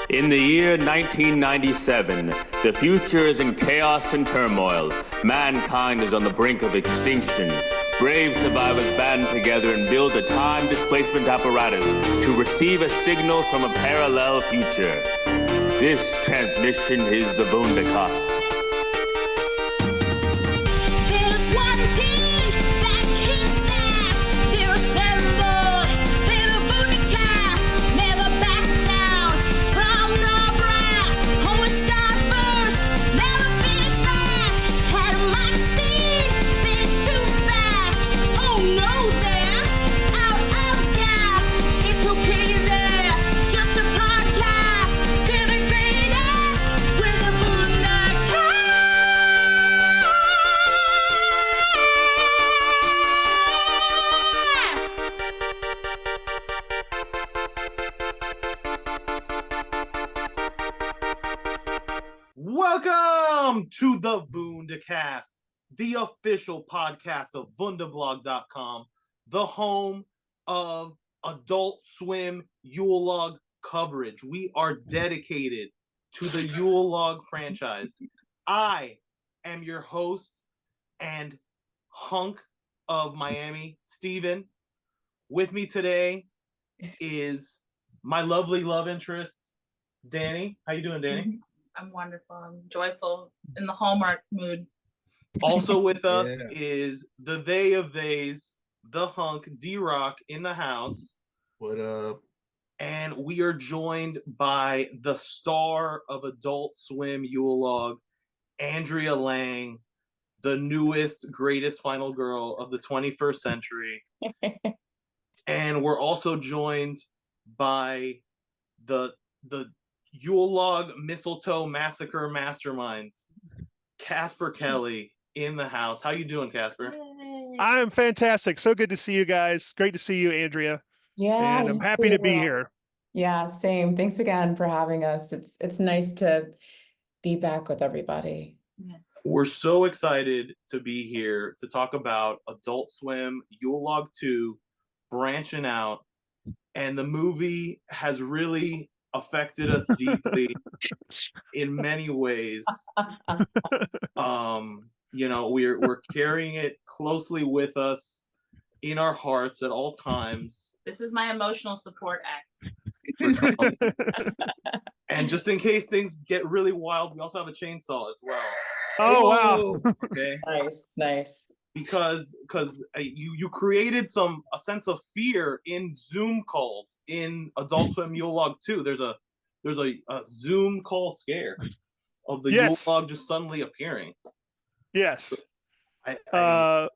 In the year 1997, the future is in chaos and turmoil. Mankind is on the brink of extinction. Brave survivors band together and build a time displacement apparatus to receive a signal from a parallel future. This transmission is the Wundercast. There's one team that kicks ass. They're assembled. They're the Wundercast. Never back down from the brass. Always start first. Never finish last. Had a mic steam. Bit too fast. Oh no, they're out of gas. It's okay there. Just a podcast. They're the greatest. We're the Wundercast. Welcome to the Wundercast, the official podcast of Wunderblog.com, the home of Adult Swim Yule Log coverage. We are dedicated to the Yule Log franchise. I am your host and hunk of Miami, Steven. With me today is my lovely love interest, Dani. How you doing, Dani? I'm wonderful. I'm joyful in the Hallmark mood. Also with us Yeah. is the they of theys, the hunk, D-Rock in the house. What up? And we are joined by the star of Adult Swim Yule Log, Andrea Laing, the newest, greatest final girl of the 21st century. And we're also joined by the Yule Log Mistletoe Massacre Masterminds, Casper Kelly in the house. How you doing, Casper? I'm fantastic. So good to see you guys. Great to see you, Andrea. Yeah, And I'm you happy to too. be here. Yeah, same. Thanks again for having us. It's nice to be back with everybody. We're so excited to be here to talk about Adult Swim Yule Log 2, Branching Out. And the movie has really affected us deeply in many ways. We're carrying it closely with us in our hearts at all times. This is my emotional support act. And just in case things get really wild, we also have a chainsaw as well. Oh, wow. Okay. Nice. Because you created a sense of fear in Zoom calls in Adult Swim Yule Log 2. There's a Zoom call scare of the Yes. Yule Log just suddenly appearing. Yes. I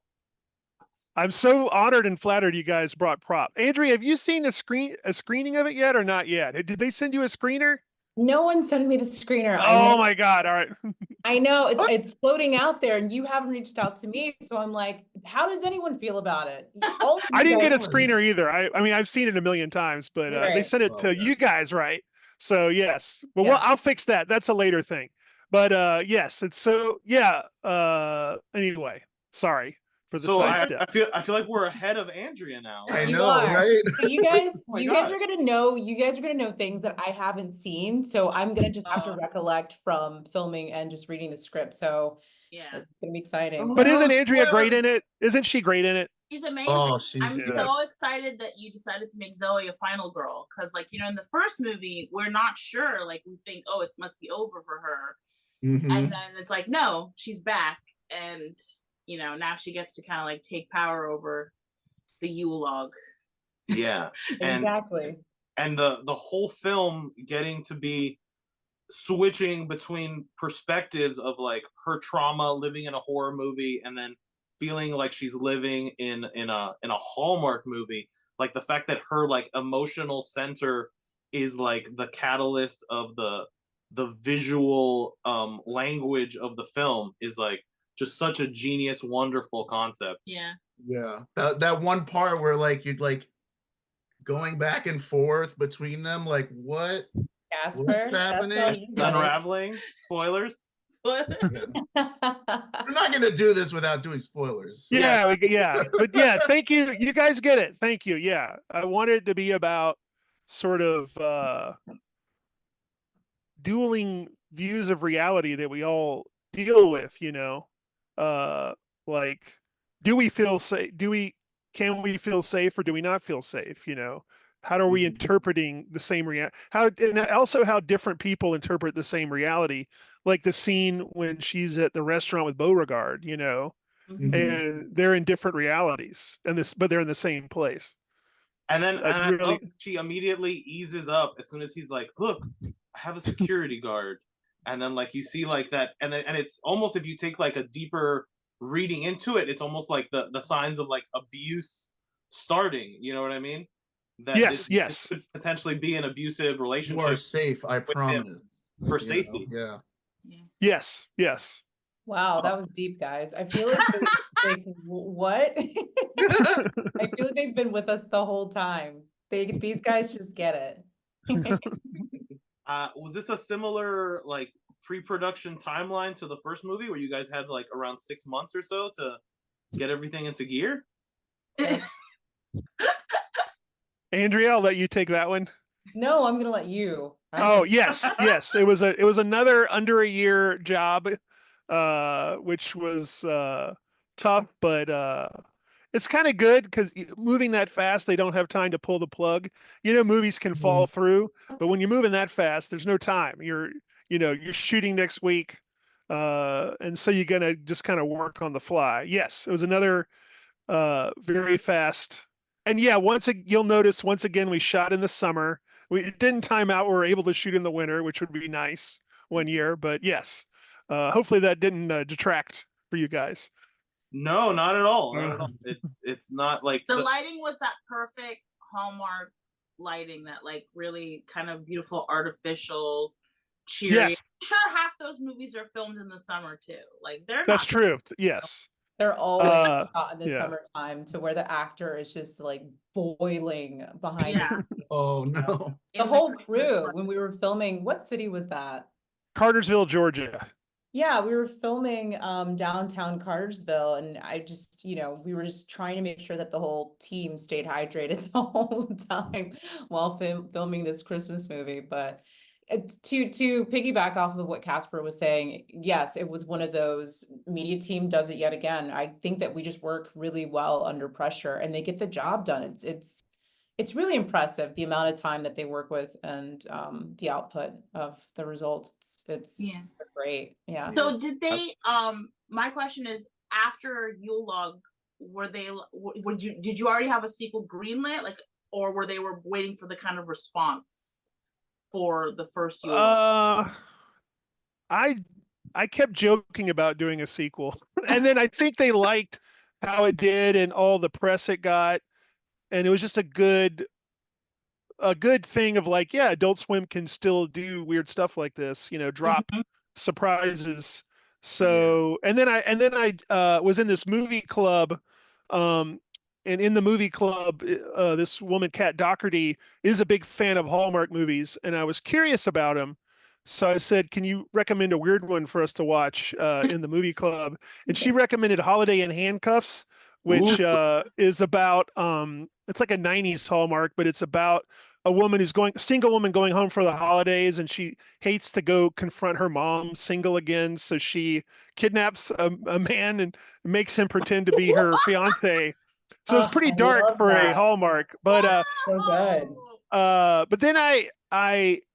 I'm so honored and flattered you guys brought prop. Andrea, have you seen a screening of it yet or not yet? Did they send you a screener? No one sent me the screener. Oh my God. All right. I know it's floating out there and you haven't reached out to me. So I'm like, how does anyone feel about it? I didn't get a screener either. I mean, I've seen it a million times, but they Right. sent it to you guys, right? So yes, but Yeah. I'll fix that. That's a later thing. But yes, it's so yeah. Anyway, sorry for the so sidestep. I feel like we're ahead of Andrea now. I You know, are. right? So you guys my you God. guys are gonna know things that I haven't seen. So I'm gonna just have to Oh. recollect from filming and just reading the script. So Yeah. it's gonna be exciting. But Oh, isn't Andrea spoilers. great in it? Isn't she great in it? She's amazing. Oh, she's I'm yes. so excited that you decided to make Zoe a final girl. Because, in the first movie, we're not sure. Like, we think, oh, it must be over for her. Mhm. And then it's like, no, she's back. And, now she gets to kind of, take power over the Yule Log. Yeah. And Exactly. and the whole film getting to be switching between perspectives of her trauma living in a horror movie and then feeling like she's living in a Hallmark movie, like the fact that her emotional center is the catalyst of the visual language of the film is just such a genius, wonderful concept. Yeah. Yeah. That one part where you'd going back and forth between them, what? Casper, What's happening? that's all you got. Unraveling spoilers. We're not gonna do this without doing spoilers. Yeah, but yeah, thank you. You guys get it. Thank you. Yeah, I wanted it to be about sort of dueling views of reality that we all deal with, you know. Like, do we feel safe? Can we feel safe, or do we not feel safe? You know, how are we interpreting the same reality? And also how different people interpret the same reality. Like the scene when she's at the restaurant with Beauregard, you know, and they're in different realities, but they're in the same place. And I Really, love she immediately eases up as soon as he's like, "Look, I have a security guard," and then like you see like that, and it's almost, if you take like a deeper reading into it, it's almost like the signs of like abuse starting. You know what I mean? That yes, this could potentially be an abusive You relationship. are safe, I him promise. for You know? safety. Yeah. yes, yes. Wow, that was deep, guys. I feel like like what? I feel like they've been with us the whole time. These guys just get it. Was this a similar like pre-production timeline to the first movie, where you guys had like around 6 months or so to get everything into gear? Andrea, I'll let you take that one. No, I'm gonna let you. Oh yes, yes. It was another under a year job, which was tough, but it's kind of good because moving that fast, they don't have time to pull the plug. You know, movies can fall through, but when you're moving that fast, there's no time. You're shooting next week, and so you're gonna just kind of work on the fly. Yes, it was another very fast. And yeah, you'll notice once again we shot in the summer. It didn't time out. We were able to shoot in the winter, which would be nice one year. But yes, hopefully that didn't detract for you guys. No, not at all. Not at all. It's not like the lighting was that perfect Hallmark lighting, that like really kind of beautiful artificial cheery. Yes. I'm sure half those movies are filmed in the summer too. Like That's true. Yes. They're always shot in the yeah. summertime, to where the actor is just like boiling behind the scenes. Oh no. The whole crew, when we were filming, what city was that? Cartersville, Georgia. Yeah, we were filming downtown Cartersville, and I just, we were just trying to make sure that the whole team stayed hydrated the whole time while filming this Christmas movie. But to piggyback off of what Casper was saying, yes, it was one of those, media team does it yet again. I think that we just work really well under pressure, and they get the job done. It's really impressive, the amount of time that they work with, and the output of the results. It's great. Yeah. So did they, my question is, after Yule Log, did you already have a sequel greenlit, like, or were they waiting for the kind of response for the first Yule Log? I kept joking about doing a sequel, and then I think they liked how it did and all the press it got. And it was just a good thing of like, yeah, Adult Swim can still do weird stuff like this, drop surprises. So, and then I was in this movie club, and in the movie club, this woman, Kat Doherty, is a big fan of Hallmark movies, and I was curious about him. So I said, can you recommend a weird one for us to watch in the movie club? And she recommended Holiday in Handcuffs, which is about it's like a 90s Hallmark, but it's about a single woman going home for the holidays, and she hates to go confront her mom single again, so she kidnaps a man and makes him pretend to be her fiance. So it's pretty dark for a Hallmark, but so good. But then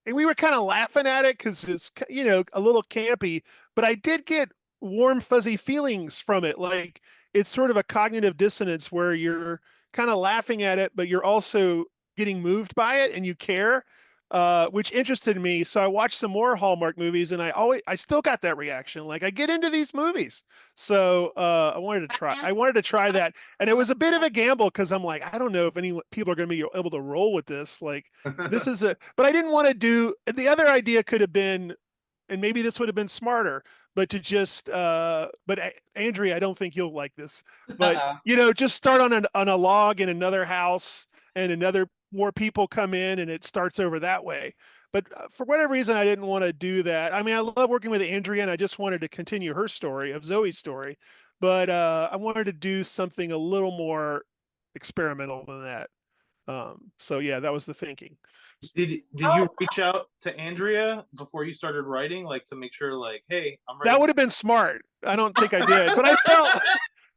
we were kind of laughing at it because it's a little campy, but I did get warm fuzzy feelings from it. Like, it's sort of a cognitive dissonance where you're kind of laughing at it, but you're also getting moved by it and you care, which interested me. So I watched some more Hallmark movies, and I still got that reaction. Like, I get into these movies. So I wanted to try that. And it was a bit of a gamble because I'm like, I don't know if people are going to be able to roll with this. Like, but I didn't want to do, the other idea could have been, and maybe this would have been smarter, but to just, but Andrea, I don't think you'll like this, but just start on a log in another house, and more people come in, and it starts over that way. But for whatever reason, I didn't want to do that. I mean, I love working with Andrea, and I just wanted to continue her story, of Zoe's story, but I wanted to do something a little more experimental than that. So yeah, that was the thinking. Did you reach out to Andrea before you started writing, like to make sure, like, hey, I'm ready? That would have been smart. I don't think I did, but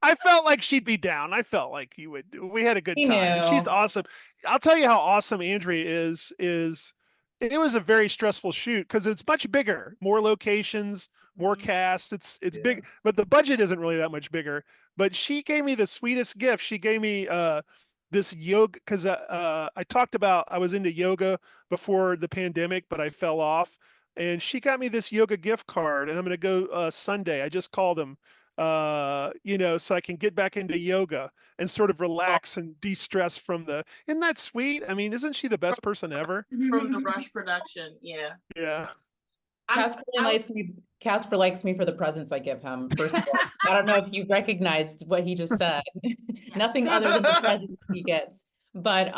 I felt like she'd be down. I felt like you would. We had a good We time. And she's knew. awesome. I'll tell you how awesome Andrea is. It was a very stressful shoot because it's much bigger, more locations, more cast. It's Yeah. big, but the budget isn't really that much bigger. But she gave me the sweetest gift. She gave me this yoga because I talked about I was into yoga before the pandemic, but I fell off. And she got me this yoga gift card, and I'm going to go Sunday. I just called them, so I can get back into yoga and sort of relax and de-stress from the. Isn't that sweet? I mean, isn't she the best person ever? From the Rush production. Yeah. Yeah. Casper likes me for the presents I give him. First of all, I don't know if you recognized what he just said. Nothing other than the presents he gets. But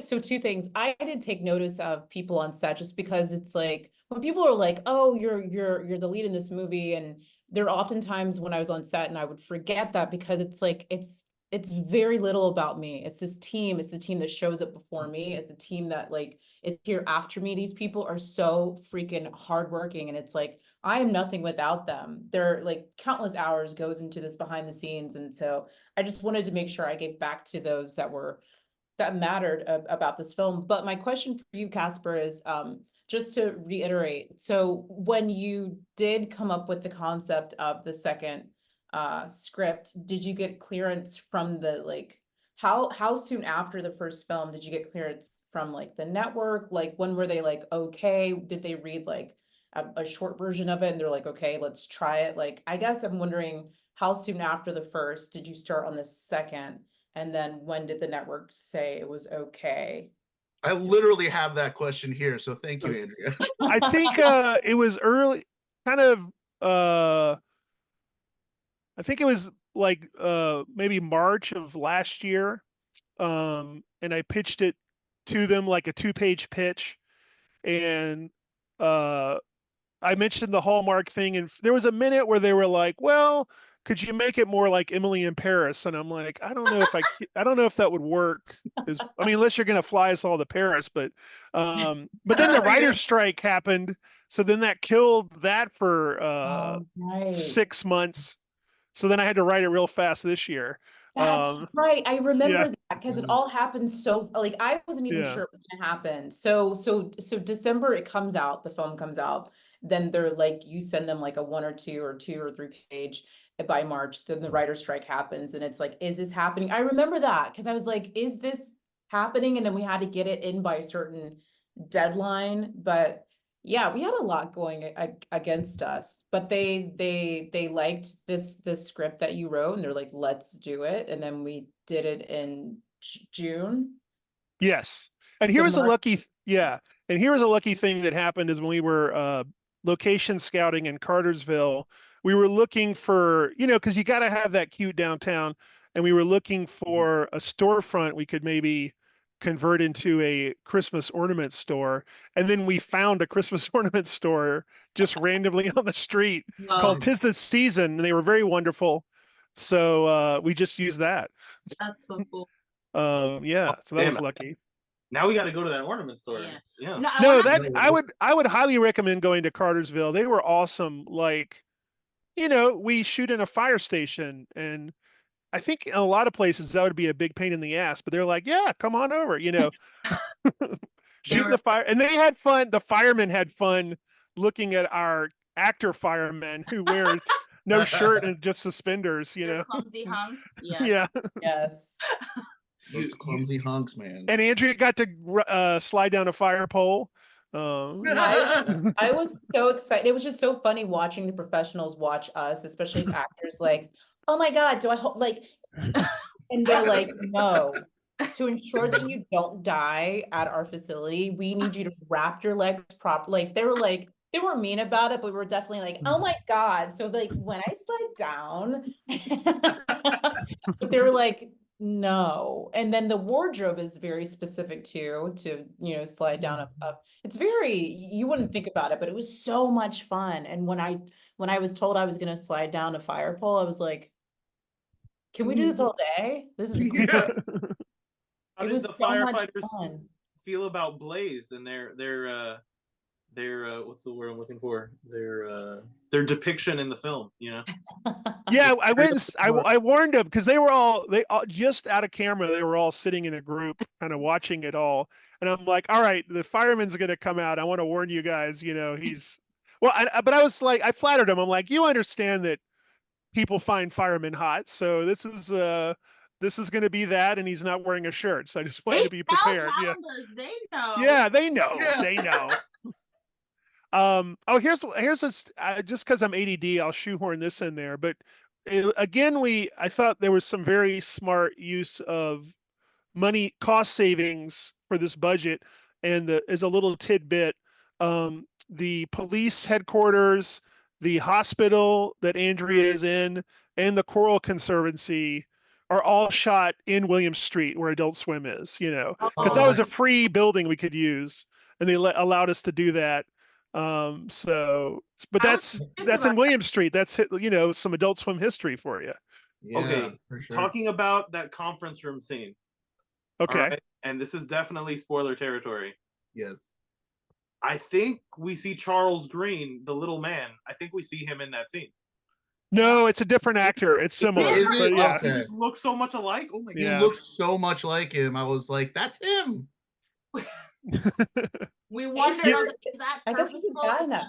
so two things. I did take notice of people on set just because it's like when people are like, "Oh, you're the lead in this movie," and there are oftentimes when I was on set and I would forget that because it's like it's very little about me. It's this team. It's the team that shows up before me. It's a team that like is here after me. These people are so freaking hardworking, and it's like I am nothing without them. They're like countless hours goes into this behind the scenes, and so I just wanted to make sure I gave back to those that mattered about this film. But my question for you, Casper, is just to reiterate. So when you did come up with the concept of the second script, did you get clearance from the like how soon after the first film did you get clearance from like the network? Like when were they like, okay, did they read like a short version of it and they're like, okay, let's try it? Like, I guess I'm wondering how soon after the first did you start on the second? And then when did the network say it was okay? I literally have that question here, so thank you, Andrea. I think it was early, kind of. I think it was like maybe March of last year, and I pitched it to them like a 2-page pitch, and I mentioned the Hallmark thing, and there was a minute where they were like, "Well, could you make it more like Emily in Paris?" And I'm like, I don't know if that would work. I mean, unless you're gonna fly us all to Paris, but then the writer's strike happened, so then that killed that for Right. 6 months. So then I had to write it real fast this year. That's right. I remember yeah. that because it all happened so like I wasn't even Yeah. sure it was gonna happen. So December it comes out, the film comes out. Then they're like, you send them like a 1 or 2 or 2 or 3 page by March. Then the writer's strike happens, and it's like, is this happening? I remember that because I was like, is this happening? And then we had to get it in by a certain deadline. But yeah, we had a lot going against us, but they liked this script that you wrote, and they're like, let's do it. And then we did it in June. Yes. And So here was a March- lucky, yeah. And here was a lucky thing that happened is when we were location scouting in Cartersville, we were looking for, because you got to have that cute downtown, and we were looking for a storefront we could maybe convert into a Christmas ornament store. And then we found a Christmas ornament store just randomly on the street called Tis the Season, and they were very wonderful. So we just used that. That's so cool. Yeah, so that was lucky. Now we got to go to that ornament store. Yeah. Yeah. No, that I would highly recommend going to Cartersville. They were awesome. Like, we shoot in a fire station, and I think in a lot of places that would be a big pain in the ass, but they're like, yeah, come on over, shooting the fire. And they had fun. The firemen had fun looking at our actor firemen who wear no shirt and just suspenders, They're clumsy hunks. Yes. Yeah. Yes. Those clumsy hunks, man. And Andrea got to slide down a fire pole. I was so excited. It was just so funny watching the professionals watch us, especially as actors, like, oh my God, do I hope like, and they're like, no, to ensure that you don't die at our facility, we need you to wrap your legs properly. Like, they were mean about it, but we were definitely like, oh my God. So like when I slide down, but they were like, no. And then the wardrobe is very specific too, to, slide down up. It's very, you wouldn't think about it, but it was so much fun. And when I was told I was going to slide down a fire pole, I was like, can we do this all day? This is great. How It did was the so much firefighters fun. feel about Blaze and their what's the word I'm looking for? Their depiction in the film, you know? Yeah, I went. I warned them because they all just out of camera. They were all sitting in a group, kind of watching it all. And I'm like, all right, the fireman's gonna come out. I want to warn you guys. You know, he's well. But I was like, I flattered him. I'm like, you understand that people find firemen hot, so this is going to be that, and he's not wearing a shirt. So I just want They you to be sell prepared. Yeah, calendars. They know. yeah, they know. Yeah. They know. Oh, here's just because I'm ADD, I'll shoehorn this in there. But again, I thought there was some very smart use of money cost savings for this budget, and as a little tidbit, the police headquarters, the hospital that Andrea is in, and the Coral Conservancy are all shot in William Street, where Adult Swim is. You know, because that was a free building we could use, and they allowed us to do that. But that's in William Street. That's some Adult Swim history for you. Yeah, Okay, for sure. talking about that conference room scene. Okay. All right, and this is definitely spoiler territory. Yes. I think we see Charles Green, the little man. I think we see him in that scene. No, it's a different actor. It's similar, Is but it? yeah. He just looks so much alike. Oh my He god. Yeah. looks so much like him. I was like, that's him. We wondered, Yeah. I was like, is that I guess we could purposeful? die in that.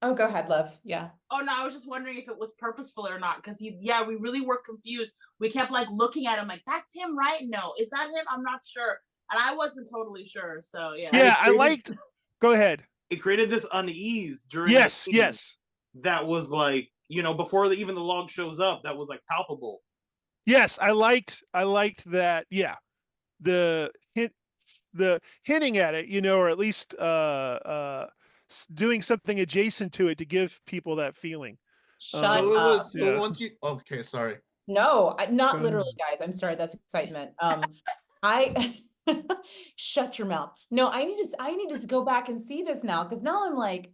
Oh, go ahead, love. Yeah. Oh no, I was just wondering if it was purposeful or not, because we really were confused. We kept like looking at him like, that's him, right? No, is that him? I'm not sure. And I wasn't totally sure. So yeah. Yeah, I liked. Go ahead. It created this unease during. Yes, the scene yes, That was like, before even the log shows up, that was like palpable. yes. I liked that. Yeah, the hinting at it, or at least doing something adjacent to it to give people that feeling. Shut So it up. was. So Yeah. once you. Okay, sorry. No, not Go literally, guys. I'm sorry. That's excitement. I shut your mouth. No, I need to go back and see this now, because now I'm like,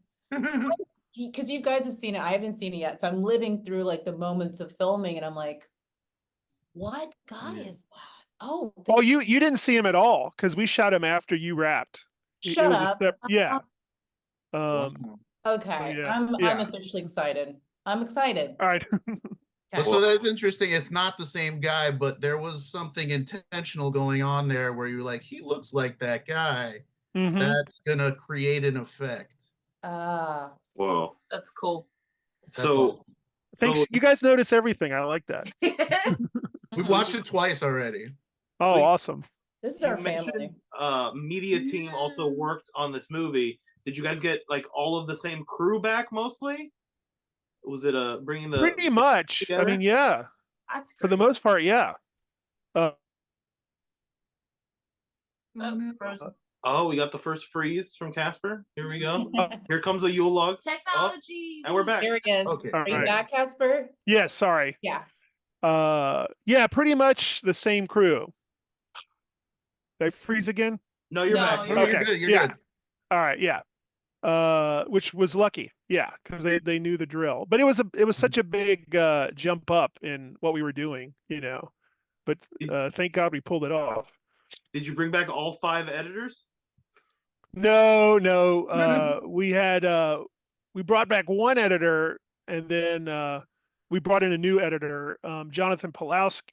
because you guys have seen it. I haven't seen it yet, so I'm living through like the moments of filming, and I'm like, what guy Yeah. is that? Oh, Oh, you didn't see him at all because we shot him after you wrapped. It shut was a up. yeah. Wow. Okay, yeah, I'm yeah. officially excited. I'm excited. All right. But so that's interesting. It's not the same guy, but there was something intentional going on there where you're like, he looks like that guy. Mhm. That's gonna create an effect. Whoa. That's cool. That's So, awesome. Thanks. You guys notice everything. I like that. We've watched it twice already. Oh, So- awesome. This is you our mentioned family. media team also worked on this movie. Did you guys get like all of the same crew back mostly? Was it bringing the Pretty much. I together? mean, yeah. That's For the great. most part, yeah. Oh, frozen. Oh, we got the first freeze from Casper. Here we go. Here comes a Yule log. Technology. And we're back. There he is. Okay. Are you Alright. back, Casper? Yeah. Sorry. Yeah. Yeah. Pretty much the same crew. Did I freeze again? No, you're No, back. you're No, Okay. you're good. You're Yeah. good. All right. Yeah. Which was lucky. Yeah, because they knew the drill. But it was such a big jump up in what we were doing, But thank God we pulled it off. Did you bring back all 5 editors? No. We brought back one editor, and then we brought in a new editor, Jonathan Pulowski.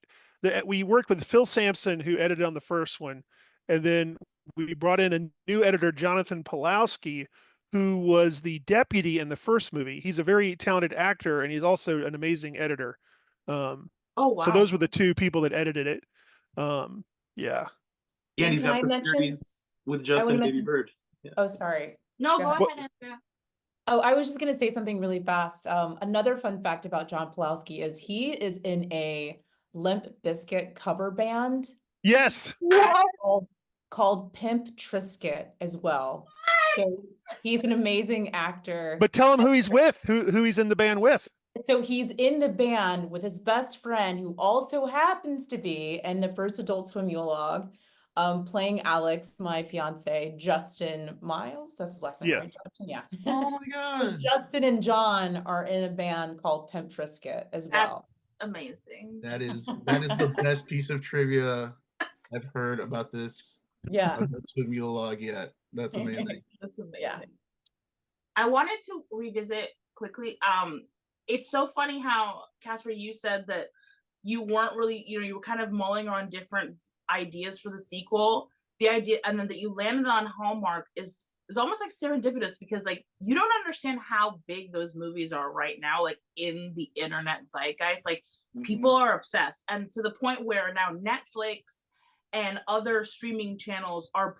We worked with Phil Sampson, who edited on the first one, and then we brought in a new editor, Jonathan Pulowski, who was the deputy in the first movie. He's a very talented actor, and he's also an amazing editor. Oh wow. So those were the 2 people that edited it. Yeah. Yeah, and he's Can got I the mention- series with Justin Baby mention- Bird. Oh, sorry. No, Go go ahead. ahead, Andrea. Oh, I was just going to say something really fast. Another fun fact about John Pulowski is he is in a Limp Bizkit cover band Yes. called Pimp Trisket as well. So he's an amazing actor. But tell him who he's with, who he's in the band with. So he's in the band with his best friend, who also happens to be in the first Adult Swim Yule Log, playing Alex, my fiance, Justin Miles. That's his last name, Yeah. right? Justin, yeah. Oh my god. Justin and John are in a band called Pimp Trisket as well. That's amazing. That is the best piece of trivia I've heard about this Yeah. Adult Swim Yule Log yet. That's amazing. That's amazing. Yeah. I wanted to revisit quickly. It's so funny how, Casper, you said that you weren't really, you were kind of mulling on different ideas for the sequel. The idea, and then that you landed on Hallmark is almost like serendipitous, because like you don't understand how big those movies are right now, like in the internet zeitgeist. Like people are obsessed, and to the point where now Netflix and other streaming channels are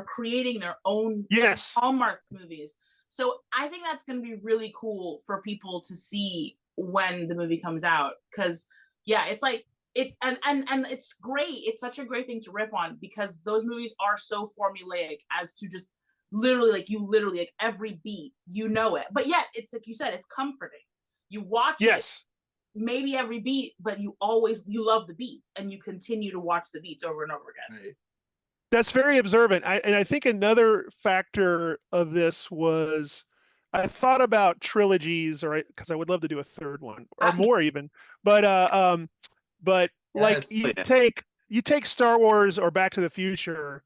creating their own Yes. Hallmark movies. So I think that's going to be really cool for people to see when the movie comes out, because yeah, it's like it, and it's great. It's such a great thing to riff on, because those movies are so formulaic as to just literally like every beat, you know it. But yet it's like you said, it's comforting. You watch it maybe every beat, but you love the beats, and you continue to watch the beats over and over again. Right. That's very observant. I think another factor of this was I thought about trilogies, or because I would love to do a third one or more even. But like Yes. you take Star Wars or Back to the Future.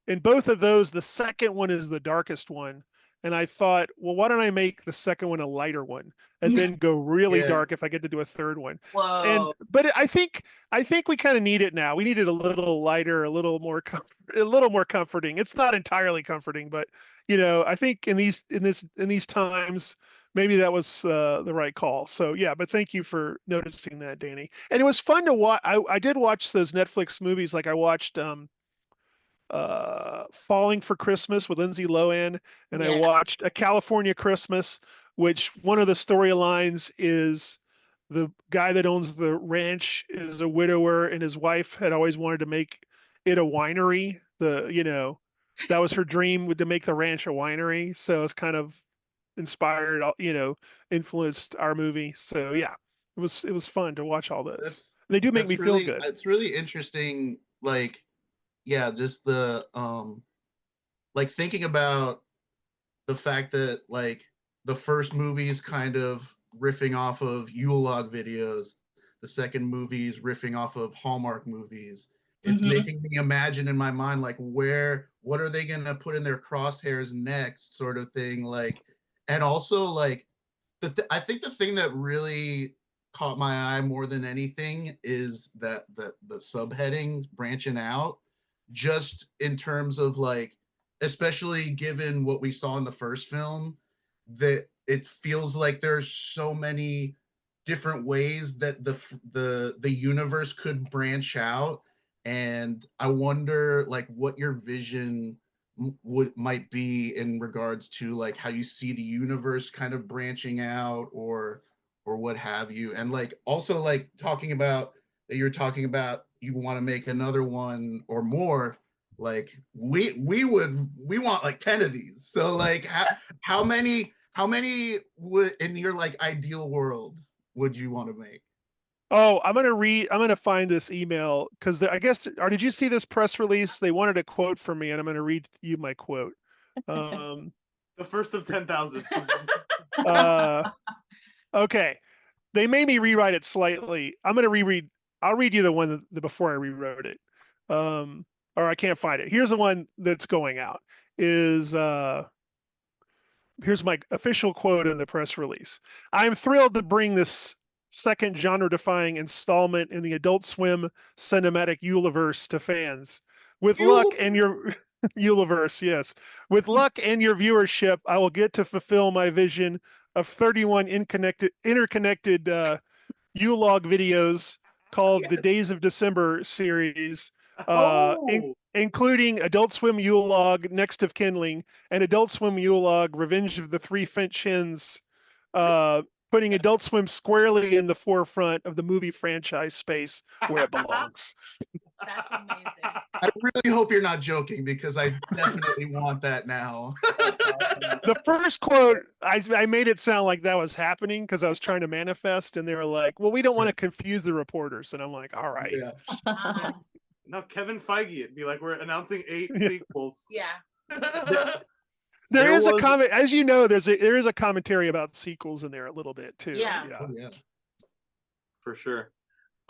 In both of those, the second one is the darkest one. And I thought, well, why don't I make the second one a lighter one and then go really dark if I get to do a third one? Whoa. But I think we kind of need it now. We need it a little lighter, a little more comforting. It's not entirely comforting, but I think in these times, maybe that was the right call. So yeah, but thank you for noticing that, Dani. And it was fun to watch. I did watch those Netflix movies. Like I watched Falling for Christmas with Lindsay Lohan, and I watched A California Christmas, which one of the storylines is the guy that owns the ranch is a widower, and his wife had always wanted to make it a winery. That was her dream, to make the ranch a winery. So it's kind of inspired, influenced our movie. So yeah, it was fun to watch all this. They do make me feel good. It's really interesting. Like, yeah, just the like thinking about the fact that like the first movie's kind of riffing off of Yule Log videos, the second movie's riffing off of Hallmark movies. It's making me imagine in my mind like what are they gonna put in their crosshairs next, sort of thing. Like, and also like I think the thing that really caught my eye more than anything is that the subheading branching out, just in terms of like, especially given what we saw in the first film, that it feels like there's so many different ways that the universe could branch out. And I wonder like what your vision might be in regards to like how you see the universe kind of branching out, or what have you. And like also like talking about that, you're talking about you want to make another one or more. Like we want like 10 of these. So like how many would, in your like ideal world, would you want to make? Oh, I'm gonna find this email because I guess, or did you see this press release? They wanted a quote from me, and I'm gonna read you my quote. The first of 10,000. Okay, they made me rewrite it slightly. I'll read you the one before I rewrote it. Or I can't find it. Here's the one that's going out. Here's my official quote in the press release. I am thrilled to bring this second genre-defying installment in the Adult Swim cinematic Yuleverse to fans. With luck and your Yuleverse, yes. With luck and your viewership, I will get to fulfill my vision of 31 interconnected Yule Log videos called the Days of December series, including Adult Swim Yule Log, Next of Kindling, and Adult Swim Yule Log, Revenge of the Three Finch Hens, putting Adult Swim squarely in the forefront of the movie franchise space where it belongs. That's amazing. I really hope you're not joking, because I definitely want that now. The first quote, I made it sound like that was happening because I was trying to manifest, and they were like, well, we don't want to confuse the reporters. And I'm like, all right. Yeah. No, Kevin Feige, it'd be like, we're announcing 8 sequels. Yeah. There is a comment, as you know, there is a commentary about sequels in there a little bit too. Yeah. Oh, yeah. For sure.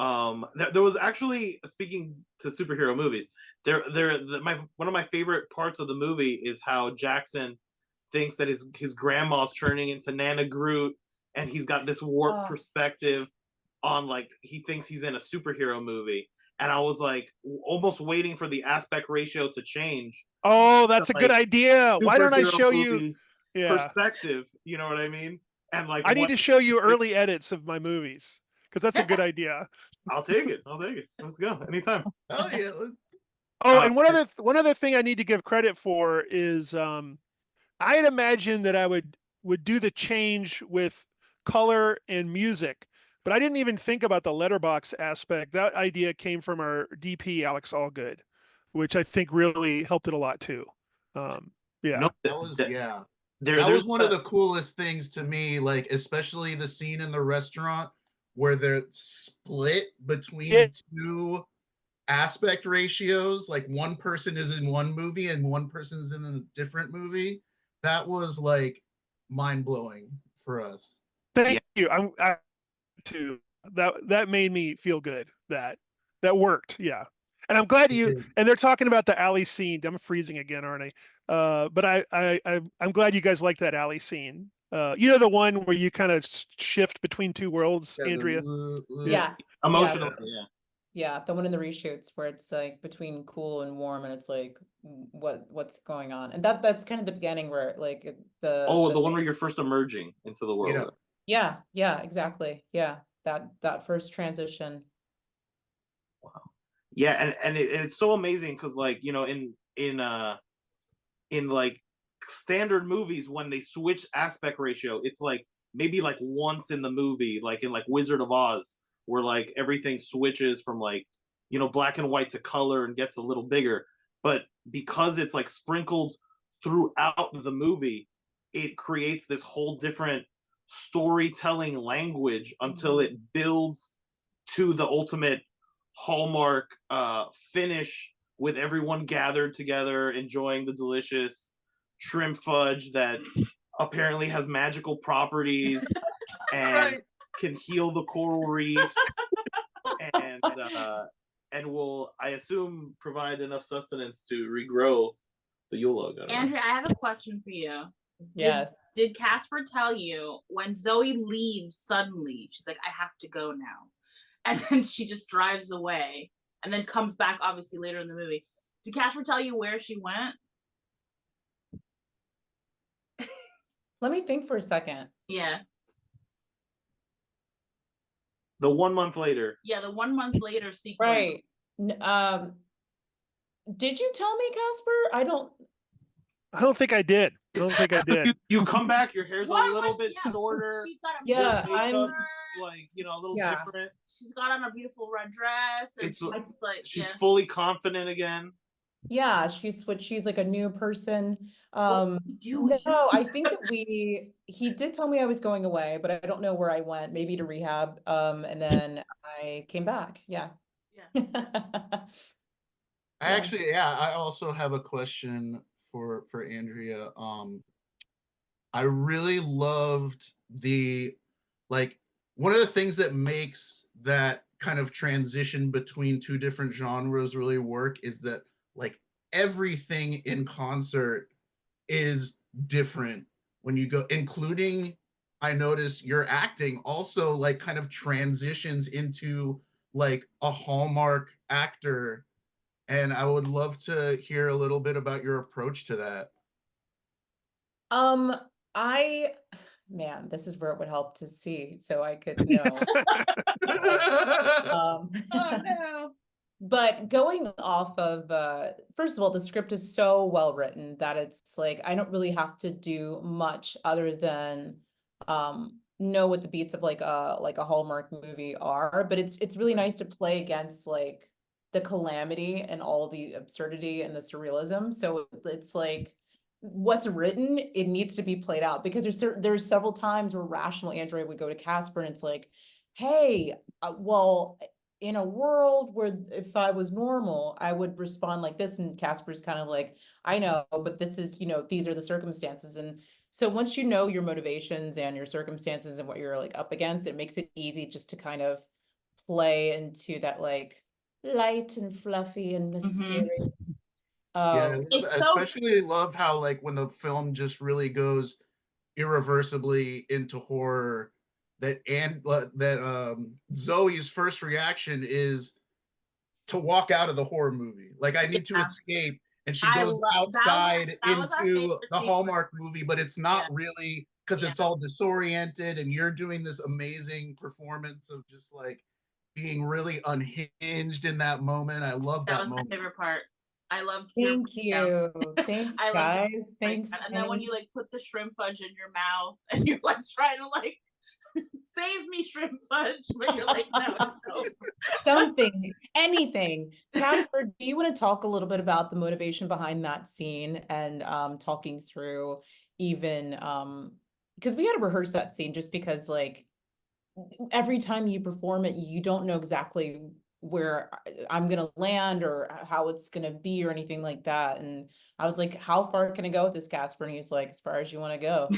There was actually, speaking to superhero movies, one of my favorite parts of the movie is how Jackson thinks that his grandma's turning into Nana Groot, and he's got this warped perspective on, like, he thinks he's in a superhero movie. And I was like almost waiting for the aspect ratio to change. Oh, that's to, a good idea. Why don't I superhero show you? movie Yeah, perspective? You know what I mean? And like, I need to show you early edits of my movies because that's a good idea. I'll take it. Let's go anytime. Oh yeah. Oh, and one other thing I need to give credit for is I had imagined that I would do the change with color and music, but I didn't even think about the letterbox aspect. That idea came from our DP, Alex Allgood, which I think really helped it a lot too. Yeah. No, That was yeah. That That was one of the coolest things to me, like especially the scene in the restaurant where they're split between two aspect ratios. Like one person is in one movie and one person is in a different movie. That was like mind blowing for us. Thank you. I too. That made me feel good. That worked. Yeah. And I'm glad and they're talking about the alley scene. I'm freezing again, aren't I? But I'm glad you guys like that alley scene. The one where you kind of shift between two worlds, Andrea. Yes. Emotional. Yeah, the one in the reshoots where it's like between cool and warm, and it's like what's going on, and that's kind of the beginning where like the one where you're first emerging into the world. Yeah, exactly. Yeah, that first transition. Wow. Yeah, and it's so amazing because, like, in like standard movies, when they switch aspect ratio, it's like maybe like once in the movie, like in like Wizard of Oz, where like everything switches from like black and white to color and gets a little bigger. But because it's like sprinkled throughout the movie, it creates this whole different storytelling language until it builds to the ultimate Hallmark finish, with everyone gathered together enjoying the delicious shrimp fudge that apparently has magical properties and can heal the coral reefs and will, I assume, provide enough sustenance to regrow the Yule Log. Andrea, I have a question for you. Yes. Did Casper tell you when Zoe leaves suddenly, she's like, I have to go now, and then she just drives away and then comes back obviously later in the movie? Did Casper tell you where she went? Let me think for a second. Yeah. The 1 month later. Yeah, the 1 month later sequence. Right. Did you tell me, Casper? I don't think I did. You come back, your hair's like a little bit shorter. She's got a makeup's like a little different. She's got on a beautiful red dress. And she's fully confident again. Yeah, she's like a new person. No, I think that he did tell me I was going away, but I don't know where I went, maybe to rehab. And then I came back. Yeah. I also have a question for Andrea. I really loved one of the things that makes that kind of transition between two different genres really work is that like everything in concert is different when you go, including, I noticed your acting also like kind of transitions into like a Hallmark actor. And I would love to hear a little bit about your approach to that. Man, this is where it would help to see so I could know. Oh no. But going off of, first of all, the script is so well written that it's like, I don't really have to do much other than know what the beats of like a Hallmark movie are. But it's really nice to play against like the calamity and all the absurdity and the surrealism. So it's like, what's written, it needs to be played out, because there's several times where rational Andrea would go to Casper and it's like, hey, well, in a world where if I was normal, I would respond like this. And Casper's kind of like, I know, but this is, these are the circumstances. And so once you know your motivations and your circumstances and what you're like up against, it makes it easy just to kind of play into that like light and fluffy and mysterious. Yeah, It's so especially love how like when the film just really goes irreversibly into horror. That Zoe's first reaction is to walk out of the horror movie. Like I need to Yeah. escape, and she I goes love outside that was our favorite into the sequence. Hallmark movie, but it's not Yeah. really because Yeah. it's all disoriented, and you're doing this amazing performance of just like being really unhinged in that moment. I love That that was my moment. favorite part. I loved your Thank breakdown. you. Thanks, I loved your guys. Thanks. breakdown. And then when Dani. you like put the shrimp fudge in your mouth and you're like trying to like save me shrimp fudge, but you're like, no, it's over. Something, anything. Casper, do you want to talk a little bit about the motivation behind that scene and talking through even because we had to rehearse that scene just because like every time you perform it, you don't know exactly where I'm gonna land or how it's gonna be or anything like that. And I was like, how far can I go with this, Casper? And he was like, as far as you want to go.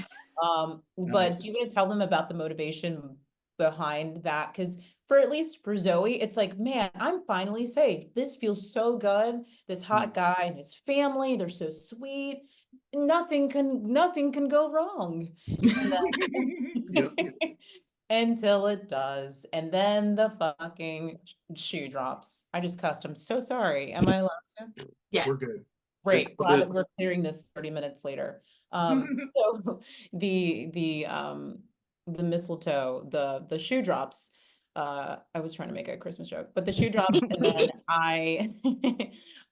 But Nice. do you want to tell them about the motivation behind that? Because for at least for Zoe, it's like, man, I'm finally safe. This feels so good. This hot guy and his family, they're so sweet. Nothing can go wrong. And then- Yep. until it does. And then the fucking shoe drops. I just cussed. I'm so sorry. Am I allowed to? Yes. We're good. Great. It's Glad good. that we're clearing this 30 minutes later. So the mistletoe, the shoe drops. I was trying to make a Christmas joke, but the shoe drops, and then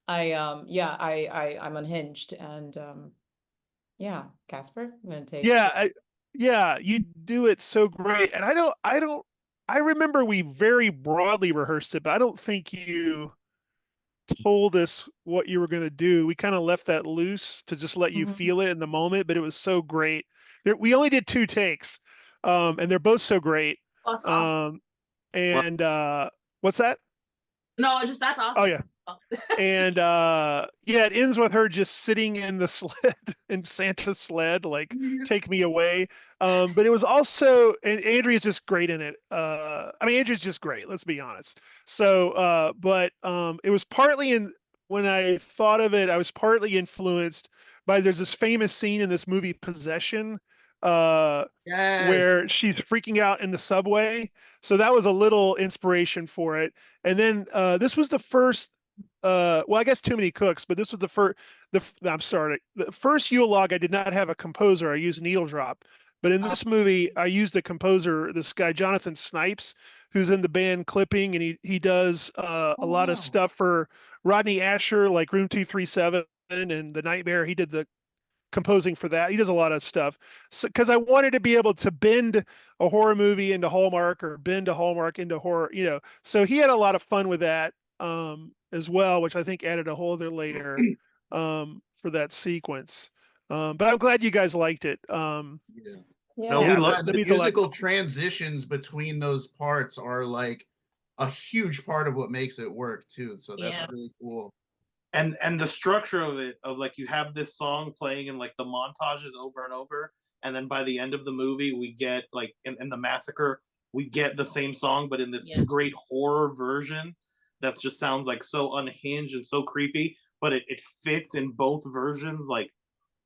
I'm unhinged, and yeah, Casper, I'm gonna take. Yeah, you do it so great. And I remember we very broadly rehearsed it, but I don't think you told us what you were going to do. We kind of left that loose to just let you Mhm. feel it in the moment, but it was so great. We only did 2 takes, and they're both so great. Oh, that's awesome. And what's that? No, just that's awesome. Oh yeah. And yeah, it ends with her just sitting in the sled, in Santa's sled, like take me away. But it was also, and Andrea's just great in it. I mean, Andrea's just great, let's be honest. So but it was partly when I thought of it, I was partly influenced by there's this famous scene in this movie Possession, Yes. where she's freaking out in the subway. So that was a little inspiration for it. And then this was the first well, I guess Too Many Cooks, but this was I'm sorry, the first Yule Log I did not have a composer. I used needle drop. But in this movie, I used a composer, this guy Jonathan Snipes, who's in the band Clipping, and he does a lot of stuff for Rodney Asher, like Room 237 and The Nightmare. He did the composing for that. He does a lot of stuff. So, because I wanted to be able to bend a horror movie into Hallmark or bend a Hallmark into horror, So he had a lot of fun with that as well, which I think added a whole other layer for that sequence. But I'm glad you guys liked it. Yeah. No, we love The musical transitions between those parts are like a huge part of what makes it work too. So that's really cool. and the structure of it, of like you have this song playing in like the montages over and over, and then by the end of the movie we get like in the massacre we get the same song but in this great horror version that just sounds like so unhinged and so creepy, but it fits in both versions like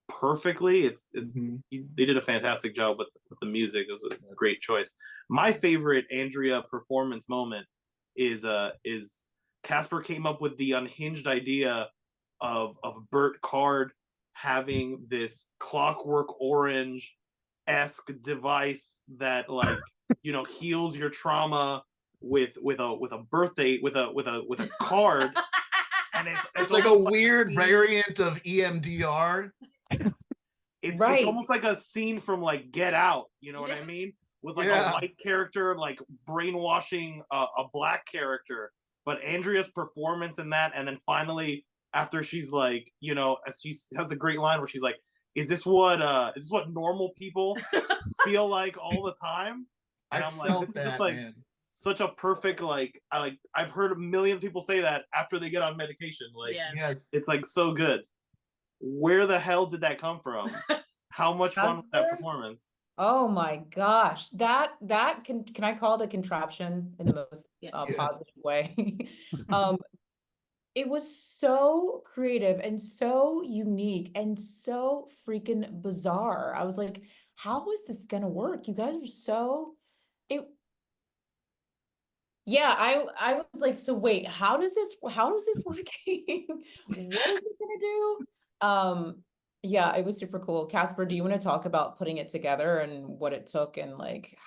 perfectly. They did a fantastic job with the music. It was a great choice. My favorite Andrea performance moment is Casper came up with the unhinged idea of Bert Card having this Clockwork Orange-esque device that like heals your trauma with a birthday with a card. And it's like a weird variant of EMDR. It's almost like a scene from like Get Out, you know what I mean? With like a white character like brainwashing a black character. But Andrea's performance in that, and then finally after she's like, as she has a great line where she's like, is this what normal people feel like all the time? And I'm like, this is just like such a perfect I've heard millions of people say that after they get on medication. Like it's like so good. Where the hell did that come from? How much fun was that performance? Oh my gosh, that can I call it a contraption in the most Yeah. Yeah. positive way? Um, it was so creative and so unique and so freaking bizarre. I was like, how is this gonna work? You guys are so it yeah, I was like, so wait, how does this working? What is it gonna do? Yeah, it was super cool. Casper, do you want to talk about putting it together and what it took and like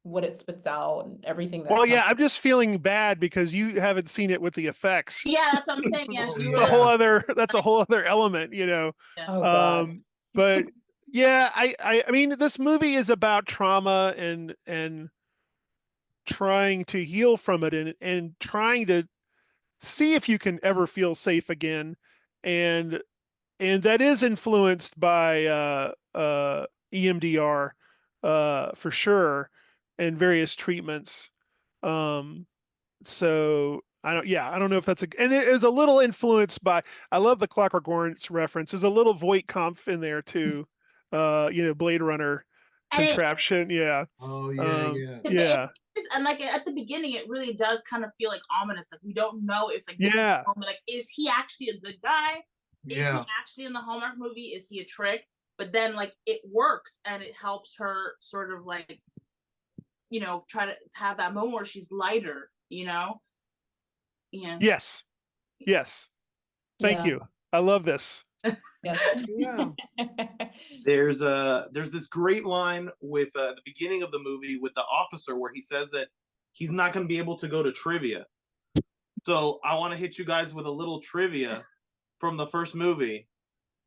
what it spits out and everything that Well, comes? yeah, I'm just feeling bad because you haven't seen it with the effects. Yeah, that's what I'm saying. Yeah, Oh, you A were. whole yeah. other that's a whole other element, you know. Yeah. Oh God. But yeah, I mean this movie is about trauma and trying to heal from it and trying to see if you can ever feel safe again. And that is influenced by EMDR for sure and various treatments. Um, so I don't know if that's and it is a little influenced by, I love the Clockwork Orange reference. There's a little Voight Kampf in there too. Blade Runner And it, contraption. Yeah. Oh yeah, yeah. Yeah. and like at the beginning, it really does kind of feel like ominous. Like we don't know if like this is Yeah. the moment. Like, is he actually a good guy? Is Yeah. he actually in the Hallmark movie? Is he a trick? But then like it works and it helps her sort of like, try to have that moment where she's lighter, Yeah. Yes. Yes. Thank Yeah. you. I love this. Yes. Yeah. There's this great line with the beginning of the movie with the officer where he says that he's not going to be able to go to trivia. So I want to hit you guys with a little trivia from the first movie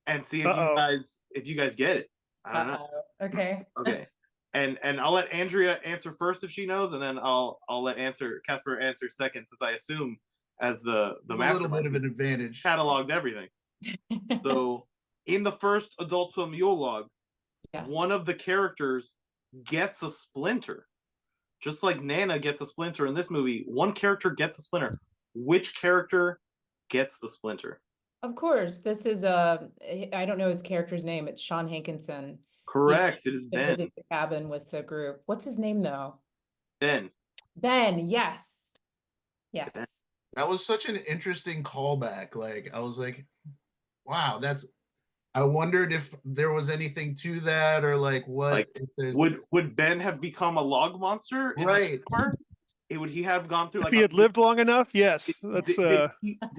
and see if Uh-oh. you guys get it. I don't know. Uh-oh. Okay. Okay. And I'll let Andrea answer first if she knows, and then I'll let Casper answer second, since I assume as the A little mastermind, bit of an he's advantage. cataloged everything. So in the first Adult Swim Yule Log, Yeah. one of the characters gets a splinter. Just like Nana gets a splinter in this movie, one character gets a splinter. Which character gets the splinter? Of course, this is I don't know his character's name. It's Sean Hankinson. Correct. It is To Ben. visit the cabin with the group. What's his name though? Ben. Ben, yes. Yes. Ben. That was such an interesting callback. Like I was like, wow, I wondered if there was anything to that or like what Like, if there's would Ben have become a log monster in right. this part? Would he have gone through If like he had lived long enough, yes. That's did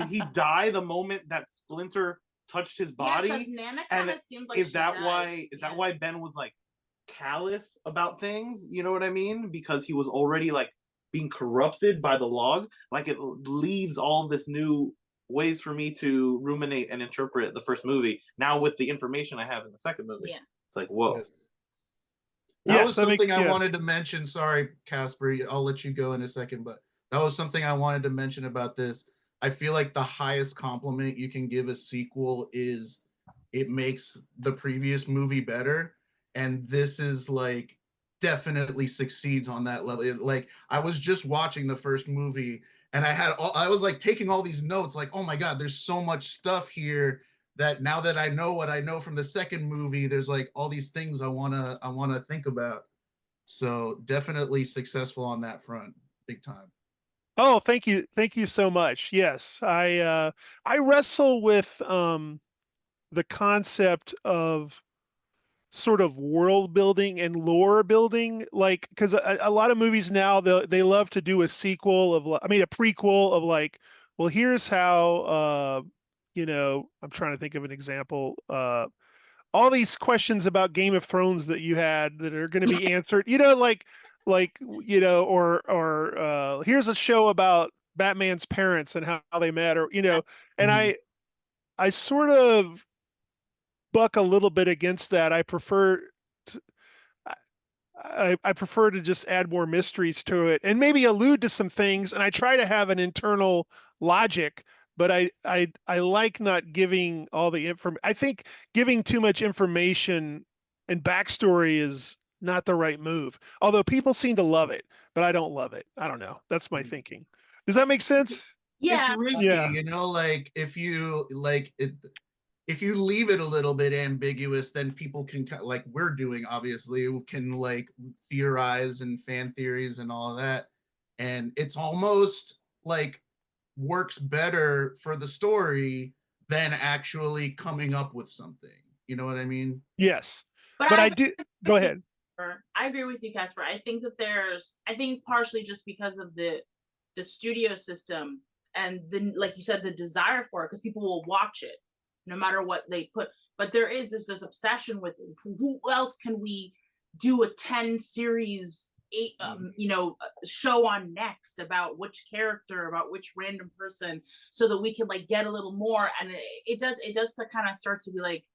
he die the moment that splinter touched his body? Yeah, because Nana And kind of seemed like is she that died. why that why Ben was like callous about things? You know what I mean? Because he was already like being corrupted by the log. Like it leaves all this new ways for me to ruminate and interpret the first movie. Now with the information I have in the second movie, Yeah. it's like whoa. Yes. That Yes, was that makes- something I yeah. wanted to mention. Sorry, Casper, I'll let you go in a second, but that was something I wanted to mention about this. I feel like the highest compliment you can give a sequel is it makes the previous movie better. And this is like definitely succeeds on that level. Like I was just watching the first movie and I was like taking all these notes, like, oh my God, there's so much stuff here that now that I know what I know from the second movie, there's like all these things I wanna think about. So definitely successful on that front, big time. Oh, thank you. Thank you so much. Yes. I wrestle with the concept of sort of world building and lore building, like because a lot of movies now they love to do a sequel of a prequel of like, well, here's how I'm trying to think of an example. All these questions about Game of Thrones that you had that are going to be answered, or here's a show about Batman's parents and how they met, or and Mhm. I sort of buck a little bit against that. To, I prefer to just add more mysteries to it and maybe allude to some things. And I try to have an internal logic, but I like not giving all the information. I think giving too much information and backstory is not the right move. Although people seem to love it, but I don't love it. I don't know. That's my thinking. Does that make sense? Yeah. It's risky, Yeah. like if you like it, if you leave it a little bit ambiguous, then people can, like we're doing, obviously, can like theorize and fan theories and all of that. And it's almost like works better for the story than actually coming up with something. You know what I mean? Yes. But But I I do. Go ahead. I agree with you, Casper. I think that I think partially just because of the studio system and then, like you said, the desire for it, because people will watch it no matter what they put. But there is this obsession with who else can we do a 10 series, show on next about which character, about which random person, so that we can like get a little more. And it does kind of start to be like,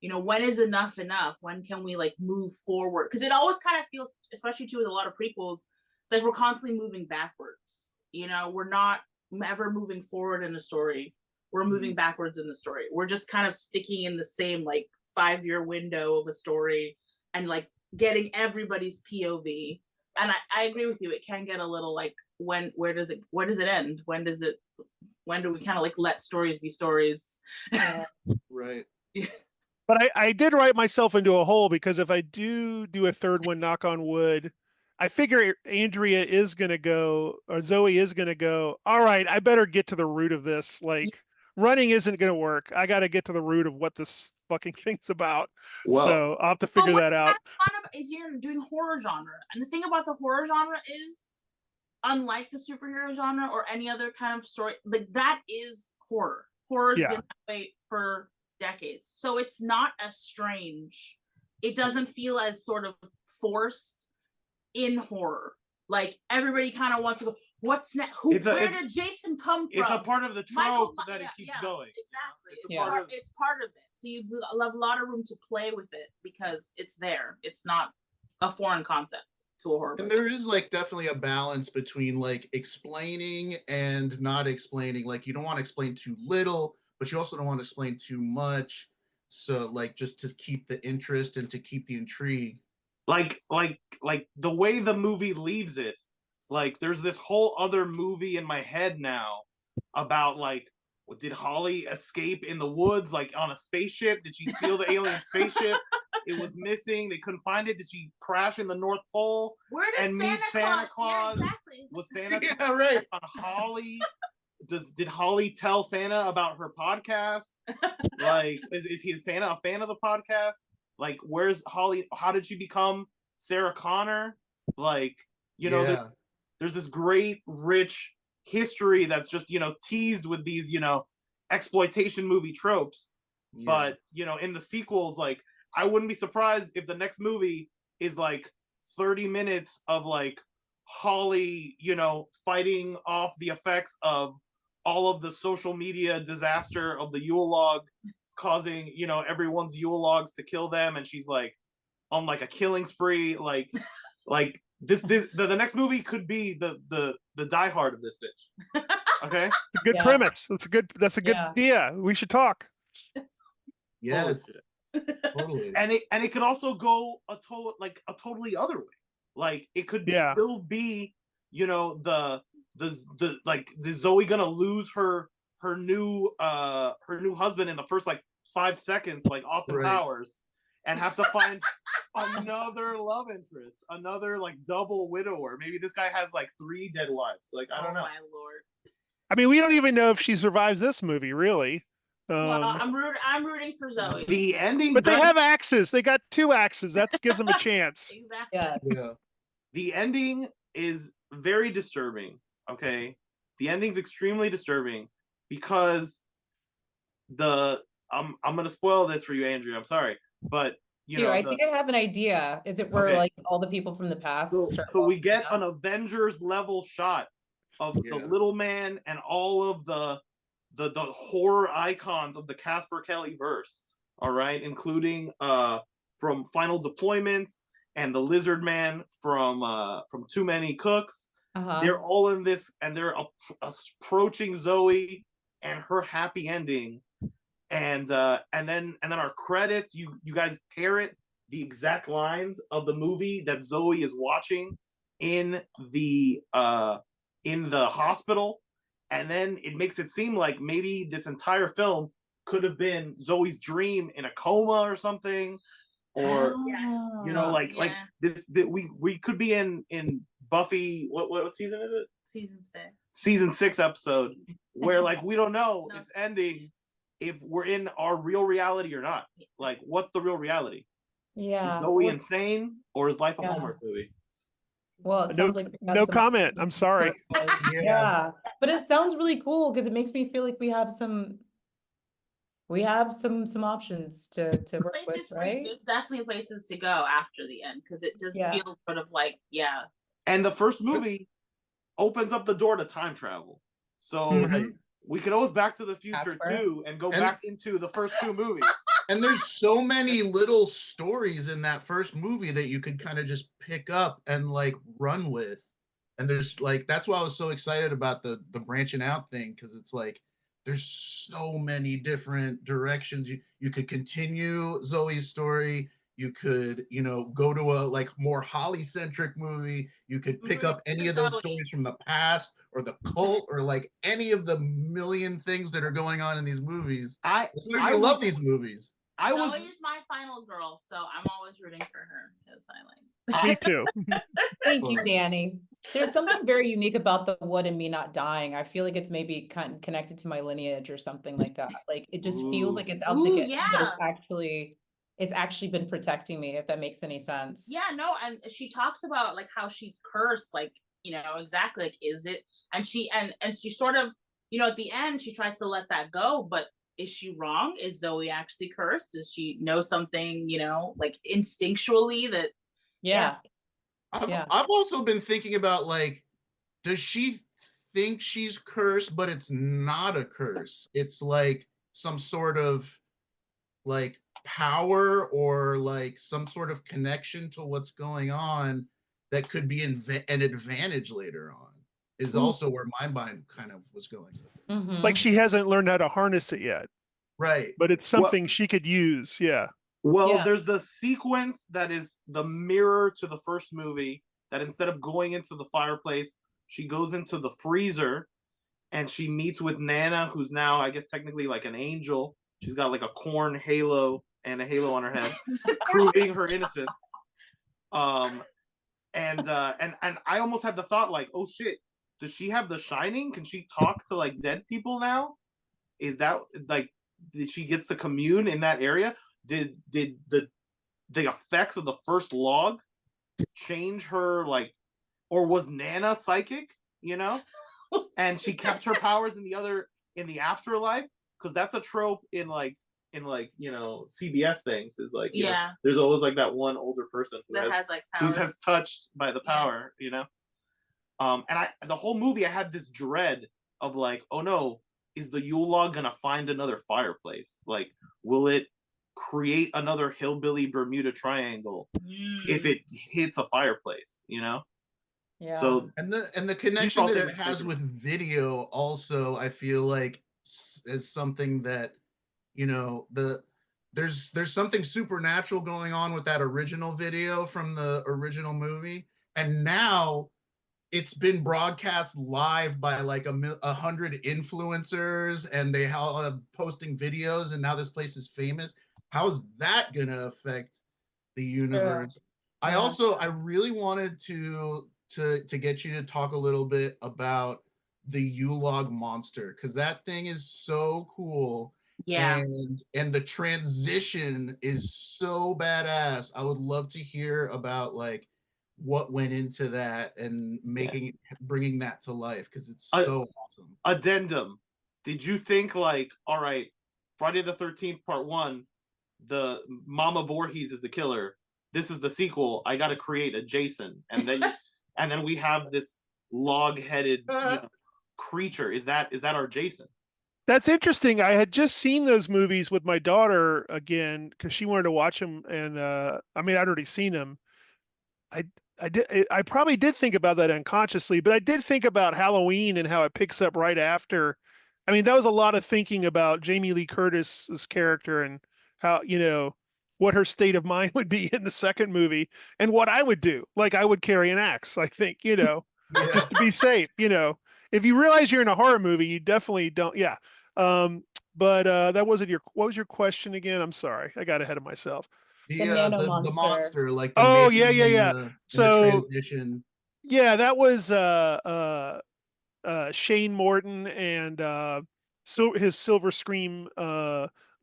when is enough? When can we like move forward? Because it always kind of feels, especially too with a lot of prequels, it's like we're constantly moving backwards. We're not ever moving forward in a story. We're moving backwards in the story. We're just kind of sticking in the same like 5-year window of a story and like getting everybody's POV. And I agree with you. It can get a little like, where does it end? When do we kind of like let stories be stories? Right. But I did write myself into a hole, because if I do a third one, knock on wood, I figure Andrea is going to go, or Zoe is going to go, all right, I better get to the root of this. Like, running isn't going to work. I got to get to the root of what this fucking thing's about. Well, so I'll have to figure that out. Is you're doing horror genre. And the thing about the horror genre is, unlike the superhero genre or any other kind of story, like that is horror. Horror's been that way for decades. So it's not as strange. It doesn't feel as sort of forced in horror. Like everybody kind of wants to go, what's next? Where did Jason come from? It's a part of the trope that it keeps going. Exactly. It's part of it. So you have a lot of room to play with it because it's there. It's not a foreign concept to a horror and movie. there is like definitely a balance between like explaining and not explaining. Like you don't want to explain too little, but you also don't want to explain too much. So like just to keep the interest and to keep the intrigue. Like the way the movie leaves it, like there's this whole other movie in my head now about like, did Holly escape in the woods, like on a spaceship? Did she steal the alien spaceship? It was missing. They couldn't find it. Did she crash in the North Pole? Where does and meet Santa Claus? Yeah, exactly. Was Santa Yeah, right. on Holly? Did Holly tell Santa about her podcast? Like, is Santa a fan of the podcast? Like, where's Holly? How did she become Sarah Connor? Like, there's this great, rich history that's just, teased with these, exploitation movie tropes. Yeah. But, in the sequels, like, I wouldn't be surprised if the next movie is like 30 minutes of like Holly, fighting off the effects of all of the social media disaster of the Yule log, causing everyone's Yule logs to kill them, and she's like on like a killing spree, like the next movie could be the Die Hard of this bitch. Okay, good premise. That's a good idea. We should talk. Yes, totally. And it could also go a totally other way. Like it could still be the like, is Zoe gonna lose her new husband in the first like 5 seconds, like Austin Powers, and have to find another love interest, another like double widower? Maybe this guy has like 3 dead wives. Like, I don't know. My lord. I mean, we don't even know if she survives this movie, really. Well, I'm rooting for Zoe. The ending, but they have axes. They got 2 axes. That gives them a chance. Exactly. Yes. Yeah. The ending is very disturbing. Okay, the ending's extremely disturbing because I'm gonna spoil this for you, Andrea. I'm sorry, but I think I have an idea. Is it where like all the people from the past so we get an Avengers level shot of the little man and all of the horror icons of the Casper Kelly verse. All right, including from Final Deployment and the Lizard Man from Too Many Cooks. They're all in this, and they're approaching Zoe and her happy ending, and then our credits. You guys parrot the exact lines of the movie that Zoe is watching in the hospital, and then it makes it seem like maybe this entire film could have been Zoe's dream in a coma or something, or you know, like Yeah. this. We could be in Buffy. What season is it? Season 6 episode where like we don't know No. it's ending if we're in our real reality or not. Like, what's the real reality? Yeah. Is Zoe Well, insane, or is life a Yeah. Hallmark movie? well, it No, sounds like we got no some comment. I'm sorry. Yeah. Yeah, but it sounds really cool because it makes me feel like we have some options to work with, Places right? there's definitely places to go after the end because it just Yeah. feels sort of like And the first movie opens up the door to time travel, so Right. we could always Back to the Future Casper. too, and go And- back into the first 2 movies. And there's so many little stories in that first movie that you could kind of just pick up and like run with. And there's like, that's why I was so excited about the branching out thing, because it's like there's so many different directions. You could continue Zoe's story. You could, you know, go to a like more Holly-centric movie. You could pick Mhm. up any of those Zoe. stories from the past or the cult or like any of the million things that are going on in these movies. I I love these movies. I was Zoe's my final girl, so I'm always rooting for her because I like. Me too. Thank you, Danny. There's something very unique about the wood and me not dying. I feel like it's maybe kind of connected to my lineage or something like that. Like it just feels like it's out to Ooh, get me, but yeah. it's actually been protecting me, if that makes any sense. Yeah, no, and she talks about like how she's cursed, like, you know, exactly, like, is it? And she sort of, you know, at the end she tries to let that go, but is she wrong? Is Zoe actually cursed? Does she know something, you know, like instinctually that Yeah. I've also been thinking about like, does she think she's cursed, but it's not a curse? It's like some sort of like power or like some sort of connection to what's going on that could be an advantage later on, is also where my mind kind of was going. Mhm. Like she hasn't learned how to harness it yet, Right. but it's something she could use. Yeah. Well, Yeah. there's the sequence that is the mirror to the first movie, that instead of going into the fireplace, she goes into the freezer and she meets with Nana, who's now, I guess, technically like an angel. She's got like a corn halo and a halo on her head, proving her innocence. And I almost had the thought like, oh shit, does she have the Shining? Can she talk to like dead people now? Is that like, did she gets to commune in that area? Did the effects of the first log change her, like, or was Nana psychic, you know? And she kept her powers in the afterlife? Because that's a trope in you know, CBS things, is like, you know, there's always like that one older person who has like who powers. has touched by the power, you know? And the whole movie I had this dread of like, oh no, is the Yule log gonna find another fireplace? Like, will it create another hillbilly Bermuda Triangle if it hits a fireplace, you know? Yeah. So And the connection that it has with video also, I feel like is something that, you know, there's something supernatural going on with that original video from the original movie, and now it's been broadcast live by like 100 influencers, and they have posting videos, and now this place is famous. How's that gonna affect the universe? Yeah. I really wanted to get you to talk a little bit about the Yule log monster, because that thing is so cool. Yeah. And the transition is so badass. I would love to hear about like what went into that and bringing that to life, because it's so awesome. Addendum. Did you think like, all right, Friday the 13th part 1, the Mama Voorhees is the killer. This is the sequel. I got to create a Jason, and then we have this log-headed creature. Is that our Jason? That's interesting. I had just seen those movies with my daughter again because she wanted to watch them, and I mean, I'd already seen them. I probably did think about that unconsciously, but I did think about Halloween and how it picks up right after. I mean, that was a lot of thinking about Jamie Lee Curtis's character and how, you know, what her state of mind would be in the second movie and what I would do. Like I would carry an axe, I think, you know, just to be safe, you know. If you realize you're in a horror movie, you definitely don't. Yeah. but that wasn't what was your question again? I'm sorry, I got ahead of myself. The nano The monster. monster, like the Oh yeah, making yeah, and yeah. the So transition. yeah, that was Shane Morton and his Silver Scream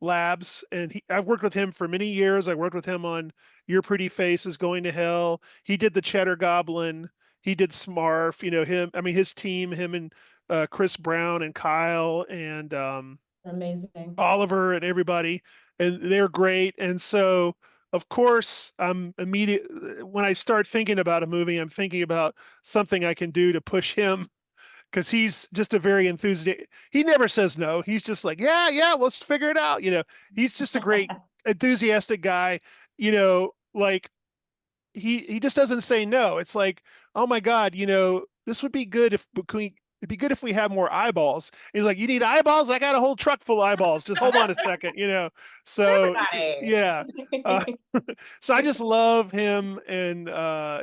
labs, and I've worked with him for many years. I worked with him on Your Pretty Face is Going to Hell. He did the Cheddar Goblin. He did Smarf. You know him. I mean, his team, him and Chris Brown and Kyle and Amazing. Oliver and everybody, and they're great. And so, of course, I'm immediate when I start thinking about a movie, I'm thinking about something I can do to push him because he's just a very enthusiastic. He never says no. He's just like, yeah, yeah, let's figure it out. He's just a great enthusiastic guy. Like he just doesn't say no. It's like, oh my God, this would be good if it'd be good if we have more eyeballs. He's like, you need eyeballs? I got a whole truck full of eyeballs. Just hold on a second. So Everybody. yeah. Uh, so I just love him and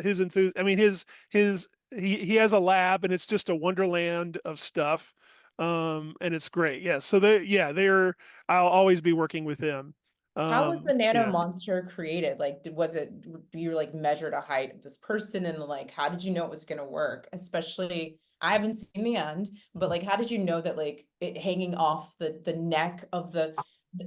his enthusiasm. I mean, he has a lab and it's just a wonderland of stuff. And it's great. Yeah. So I'll always be working with them. How was the nano Yeah. monster created? Like, was it, you like measured a height of this person and like, how did you know it was going to work? Especially, I haven't seen the end, but like, how did you know that like it hanging off the neck of the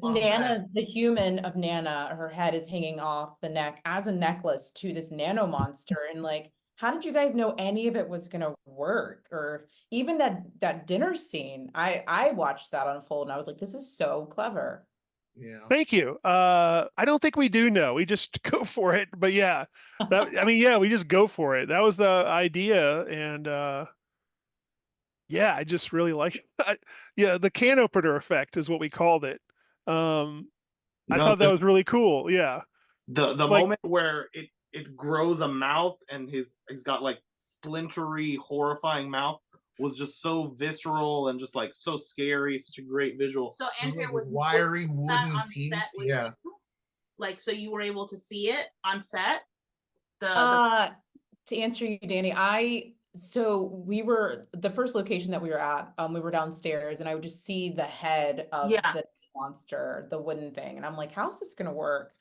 Love Nana, the human of Nana, her head is hanging off the neck as a necklace to this nano monster. And like, how did you guys know any of it was gonna work? Or even that dinner scene, I watched that unfold and I was like, this is so clever. Yeah. Thank you. I don't think we do know. We just go for it. But yeah, we just go for it. That was the idea. And yeah, I just really like yeah, the can opener effect is what we called it. I No, thought that was really cool. Yeah. the Like, moment where it grows a mouth and he's got like splintery, horrifying mouth was just so visceral and just like so scary. Such a great visual. So Those, Andrea like, was wiry that wooden on teeth. set with Yeah. you? Like, so you were able to see it on set? To answer you, Dani, so we were the first location that we were at, we were downstairs and I would just see the head of Yeah. the monster, the wooden thing. And I'm like, how's this gonna work?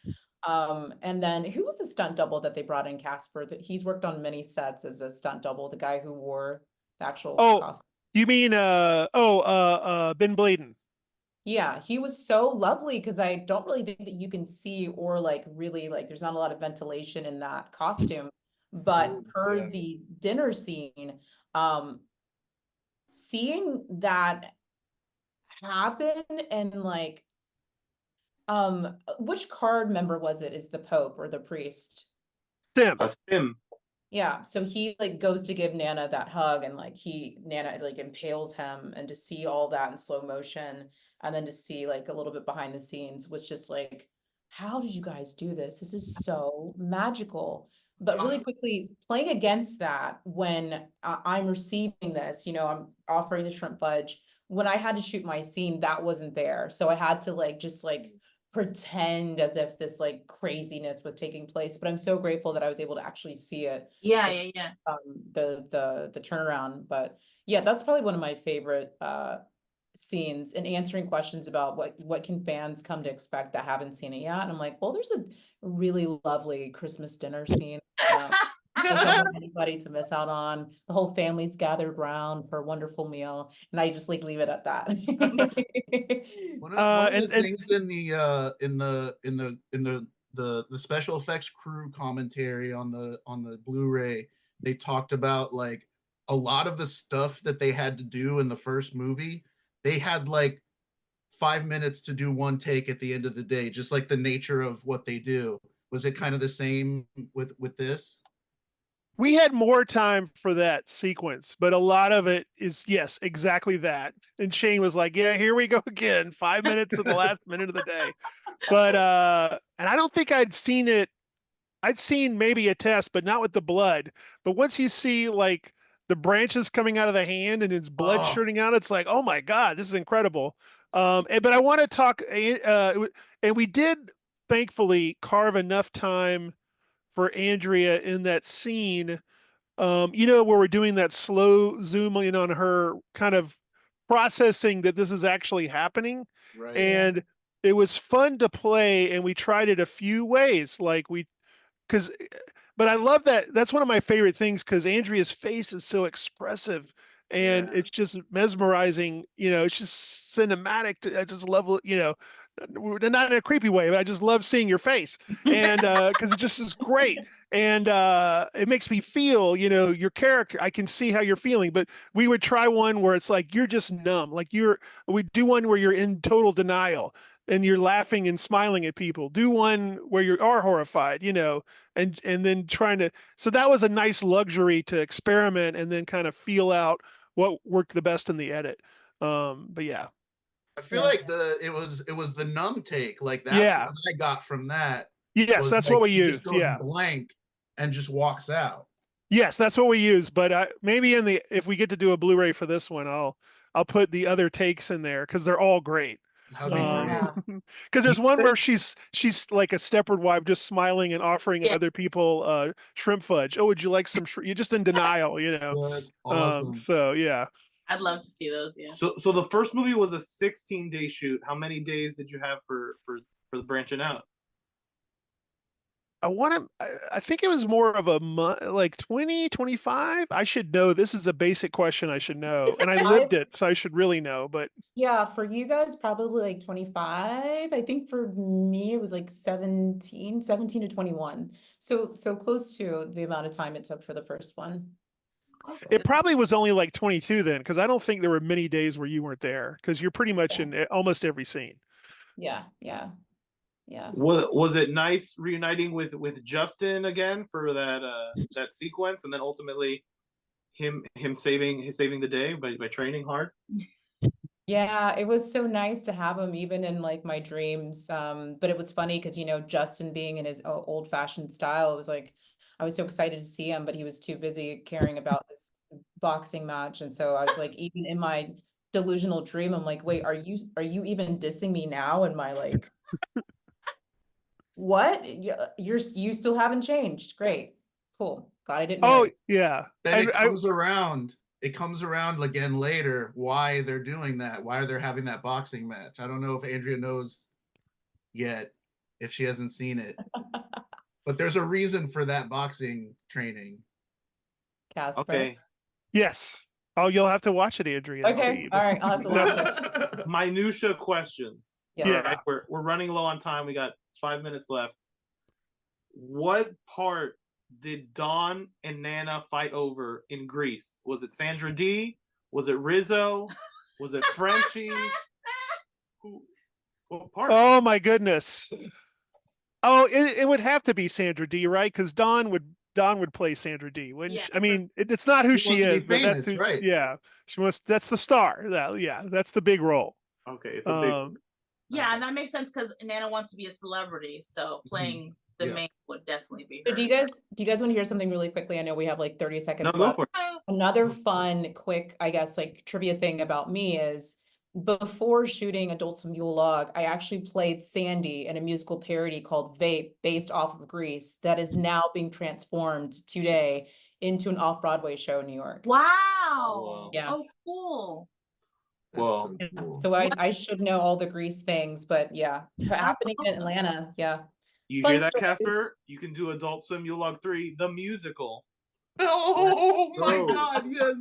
And then who was the stunt double that they brought in, Casper? That he's worked on many sets as a stunt double, the guy who wore the actual oh, costume. you mean Ben Bladen? Yeah, he was so lovely because I don't really think that you can see or like really like there's not a lot of ventilation in that costume. But per Yeah. the dinner scene, seeing that happen and like which card member was it? Is the Pope or the priest? Sim. A sim. Yeah, so he like goes to give Nana that hug and like Nana like impales him, and to see all that in slow motion and then to see like a little bit behind the scenes was just like, how did you guys do this? This is so magical. But really quickly, playing against that, when I'm receiving this, I'm offering the shrimp fudge. When I had to shoot my scene, that wasn't there. So I had to like just like pretend as if this like craziness was taking place. But I'm so grateful that I was able to actually see it. Yeah. The turnaround. But yeah, that's probably one of my favorite scenes, and answering questions about what can fans come to expect that haven't seen it yet. And I'm like, well, there's a really lovely Christmas dinner scene. I don't want anybody to miss out on. The whole family's gathered around for a wonderful meal, and I just like leave it at that. One of the things in the special effects crew commentary on the Blu-ray, they talked about like a lot of the stuff that they had to do in the first movie. They had like 5 minutes to do one take at the end of the day, just like the nature of what they do. Was it kind of the same with this? We had more time for that sequence, but a lot of it is, yes, exactly that. And Shane was like, yeah, here we go again. 5 minutes to the last minute of the day. But and I don't think I'd seen it. I'd seen maybe a test, but not with the blood. But once you see like the branches coming out of the hand and it's blood shooting out, it's like, oh my God, this is incredible. But I want to talk, and we did thankfully carve enough time for Andrea in that scene, where we're doing that slow zoom in on her kind of processing that this is actually happening. Right. And it was fun to play, and we tried it a few ways. But I love that. That's one of my favorite things because Andrea's face is so expressive and Yeah. it's just mesmerizing. It's just cinematic. I just love, not in a creepy way, but I just love seeing your face. And because it just is great. And it makes me feel, your character. I can see how you're feeling. But we would try one where it's like you're just numb. We do one where you're in total denial and you're laughing and smiling at people. Do one where you are horrified, and then so that was a nice luxury to experiment and then kind of feel out what worked the best in the edit. But yeah. I feel like it was the numb take. Like that's Yeah. what I got from that. Yes, that's what we he used. just goes Yeah. blank and just walks out. Yes, that's what we use. But maybe if we get to do a Blu-ray for this one, I'll put the other takes in there because they're all great. That'd be great. Because there's one where she's like a Stepford wife, just smiling and offering Yeah. other people shrimp fudge. Oh, would you like some? You're just in denial, That's awesome. So yeah. I'd love to see those. Yeah. So the first movie was a 16-day shoot. How many days did you have for the branching out? I think it was more of a month, like 20, 25. I should know. This is a basic question I should know. And I lived it, so I should really know. But Yeah, for you guys, probably like 25. I think for me, it was like 17 to 21. So close to the amount of time it took for the first one. it probably was only like 22 then, because I don't think there were many days where you weren't there, because you're pretty much in almost every scene. Yeah. Was it nice reuniting with Justin again for that sequence, and then ultimately him saving the day by training hard? Yeah, it was so nice to have him even in like my dreams. But it was funny because Justin being in his old-fashioned style, it was like I was so excited to see him, but he was too busy caring about this boxing match. And so I was like, even in my delusional dream, I'm like, wait, are you even dissing me now? And my like, what? You still haven't changed. Great, cool. Glad I didn't. Oh yeah. Then it comes around. It comes around again later why they're doing that. Why they're having that boxing match. I don't know if Andrea knows yet, if she hasn't seen it. But there's a reason for that boxing training. Casper. Okay. Yes. Oh, you'll have to watch it, Andrea. and Okay. see. All right. I'll have to watch it. Minutia questions. Yes. Yeah. Right, we're running low on time. We got 5 minutes left. What part did Dawn and Nana fight over in Greece? Was it Sandra D? Was it Rizzo? Was it Frenchie? What part? Oh my goodness. Oh, it would have to be Sandra D, right? Because Dawn would play Sandra D. Yeah. I mean, it's not who She she wants to is, be but famous, that's who, right. yeah. That's the star. That's the big role. Okay, it's a big. Yeah, and that makes sense because Nana wants to be a celebrity, so playing the Yeah. main would definitely be. So her. do you guys want to hear something really quickly? I know we have like 30 seconds No, go left. for it. Another fun, quick, I guess, like trivia thing about me is before shooting Adult Swim Yule Log, I actually played Sandy in a musical parody called Vape, based off of Grease, that is now being transformed today into an off-Broadway show in New York. Wow. Yes. Oh, cool. That's Well, so cool. So I should know all the Grease things, but yeah, happening in Atlanta. Yeah. You Fun hear that, story. Casper? You can do Adult Swim Yule Log 3, the musical. Oh my go. God! Yes.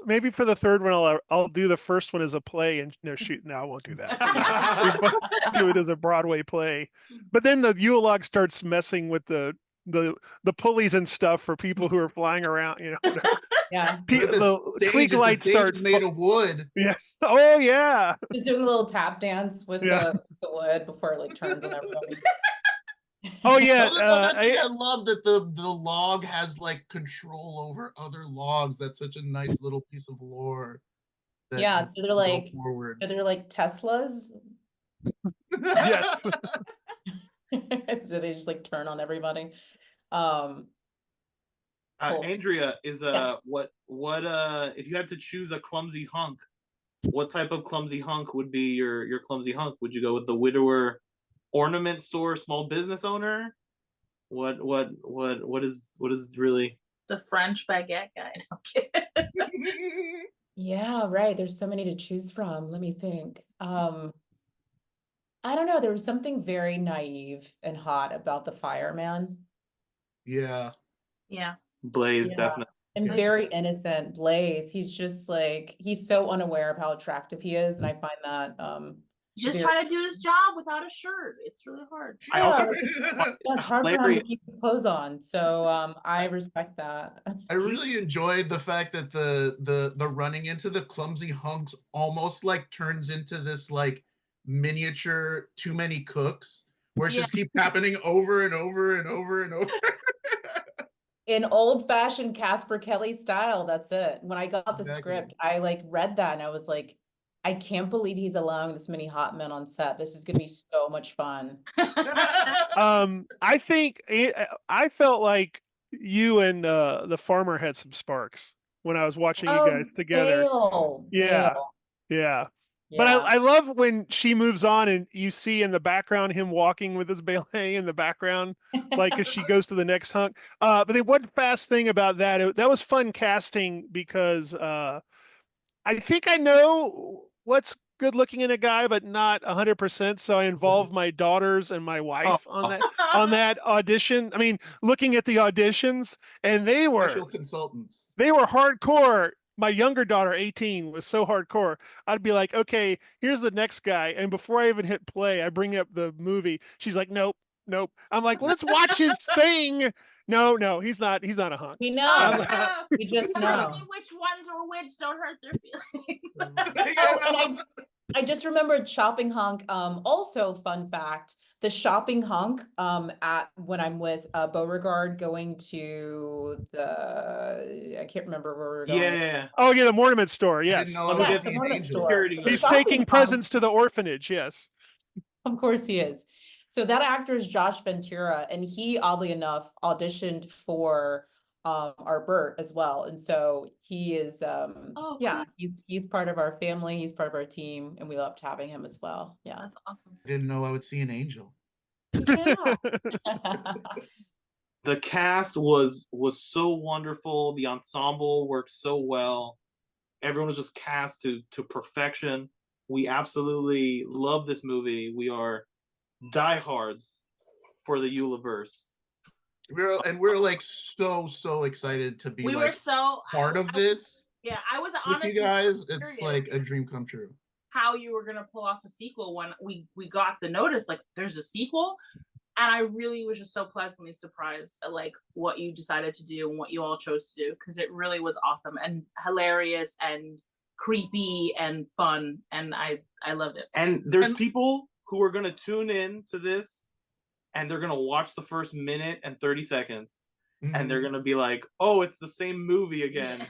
Maybe for the third one I'll do the first one as a play and shoot. No, I won't do that. We both do it as a Broadway play. But then the Yule log starts messing with the pulleys and stuff for people who are flying around. Yeah. The clique light stage starts. is made of wood. Yeah. Oh yeah. Just doing a little tap dance with Yeah. the wood before it like turns on everybody. Oh yeah. I love that the log has like control over other logs. That's such a nice little piece of lore. that Yeah, can so they're go like forward. Teslas. Yes. So they just like turn on everybody. Cool. Andrea, is Yes. what if you had to choose a clumsy hunk, what type of clumsy hunk would be your clumsy hunk? Would you go with the widower ornament store small business owner? What is really The French baguette guy. Okay. Yeah, right. There's so many to choose from. Let me think. I don't know. There was something very naive and hot about the fireman. Yeah. Yeah. Blaze, Yeah. definitely. And Yeah. very innocent. Blaze, he's just like, he's so unaware of how attractive he is. And I find that Just very, trying to do his job without a shirt. It's really hard. I also yeah, it's hard for him to hilarious. keep his clothes on. So I respect that. I really enjoyed the fact that the running into the clumsy hunks almost like turns into this like miniature Too Many Cooks, where it Yeah. just keeps happening over and over and over and over. In old-fashioned Casper Kelly style, that's it. When I got the Exactly. script, I like read that and I was like, I can't believe he's allowing this many hot men on set. This is gonna be so much fun. I think I felt like you and the farmer had some sparks when I was watching you guys together. Yeah, Dale. yeah. But Yeah. I love when she moves on and you see in the background him walking with his ballet in the background, like as she goes to the next hunk. But the one fast thing about that, that was fun casting because I think I know what's good looking in a guy, but not 100%. So I involved my daughters and my wife on that audition. I mean, looking at the auditions, and they Special were consultants. hardcore. My younger daughter, 18, was so hardcore. I'd be like, okay, here's the next guy. And before I even hit play, I bring up the movie. She's like, nope, nope. I'm like, well, let's watch his thing. No, he's not a hunk. We Oh, know. no. We just You gotta know. see which ones are which. Don't hurt their feelings. Oh, and I just remembered shopping hunk. Also, fun fact: the shopping hunk. At when I'm with Beauregard going to I can't remember where we're going. Yeah. Oh yeah, the ornament store. I Yes. didn't know Let I me was get the seeing ornament angels. store. Security. So the He's shopping taking hunk- presents to the orphanage. Yes. Of course he is. So that actor is Josh Ventura, and he, oddly enough, auditioned for our Bert as well. And so he is Oh, yeah, cool. he's part of our family, he's part of our team, and we loved having him as well. Yeah. That's awesome. I didn't know I would see an angel. Yeah. The cast was so wonderful. The ensemble worked so well. Everyone was just cast to perfection. We absolutely love this movie. We are diehards for the Yuleverse. We're like so excited to be We like were so part of this Yeah, I was with honestly you guys. so It's curious like a dream come true. how you were gonna pull off a sequel when we got the notice, like there's a sequel. And I really was just so pleasantly surprised at like what you decided to do and what you all chose to do, because it really was awesome and hilarious and creepy and fun, and I loved it. And there's people who are gonna tune in to this and they're gonna watch the first minute and 30 seconds and they're gonna be like, oh, it's the same movie again.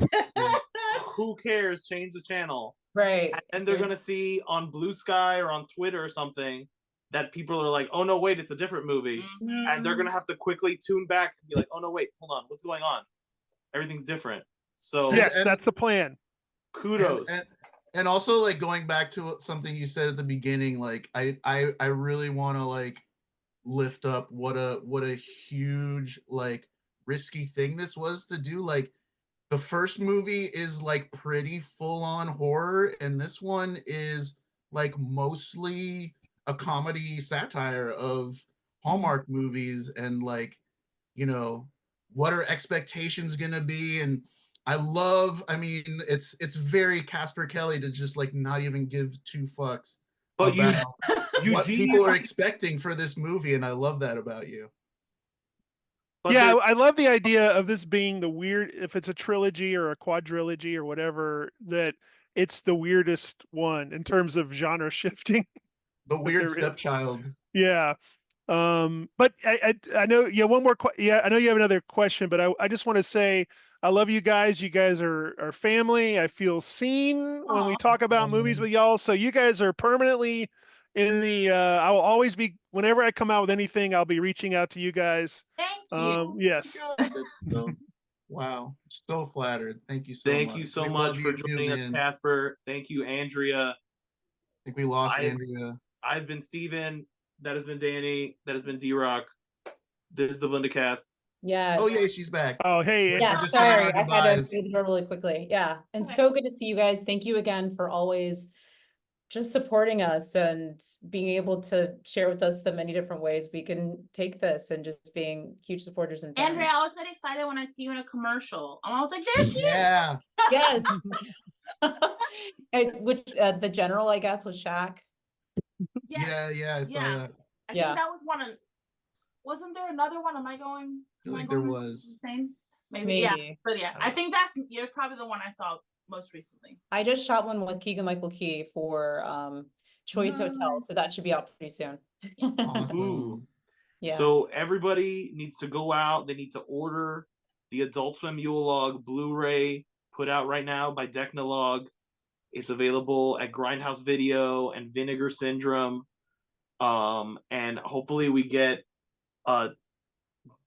Who cares? Change the channel. Right. And they're gonna see on Blue Sky or on Twitter or something that people are like, oh no, wait, it's a different movie. Mhm. And they're gonna have to quickly tune back and be like, oh no, wait, hold on, what's going on? Everything's different. So Yes, that's the plan. kudos. And also like going back to something you said at the beginning, like I really want to like lift up what a huge like risky thing this was to do. Like the first movie is like pretty full on horror, and this one is like mostly a comedy satire of Hallmark movies and like, you know, what are expectations gonna be. And I mean, it's very Casper Kelly to just like not even give two fucks But about what Eugene people are expecting for this movie, and I love that about you. but Yeah, there- I love the idea of this being the weird, if it's a trilogy or a quadrilogy or whatever, that it's the weirdest one in terms of genre shifting. The weird there is. stepchild. Yeah. But I know, yeah, one more, yeah, I know you have another question, but I just want to say, I love you guys. You guys are family. I feel seen when we Aw. talk about movies with y'all. So you guys are permanently in the, I will always be, whenever I come out with anything, I'll be reaching out to you guys. Thank you. Yes. God, that's so, wow, so flattered. Thank you so much. thank you so We much love for you too, joining us, man. Casper. Thank you, Andrea. I think we lost I- Andrea. I've been Steven. That has been Dani. That has been D-Rock. This is the Vundacast. Yes. Oh yeah, she's back. Oh, hey. Yeah, Just saying sorry, our I had to goodbyes. absorb really quickly. Yeah, and Okay. so good to see you guys. Thank you again for always just supporting us and being able to share with us the many different ways we can take this and just being huge supporters and fans. Andrea, I always get excited when I see you in a commercial. I'm always like, there she is. Yeah. Yes. Which the general, I guess, was Shaq. Yeah, yeah, I saw that. I Yeah. think that was one of. Wasn't there another one? Am I I feel am I like there going was. insane? Maybe. Yeah. Maybe. But yeah, I think that's you're probably the one I saw most recently. I just shot one with Keegan Michael Key for Choice Hotel, so that should be out pretty soon. Awesome. Ooh. Yeah. So everybody needs to go out. They need to order the Adult Swim Yule Log Blu-ray put out right now by Decnolog. It's available at Grindhouse Video and Vinegar Syndrome. And hopefully we get a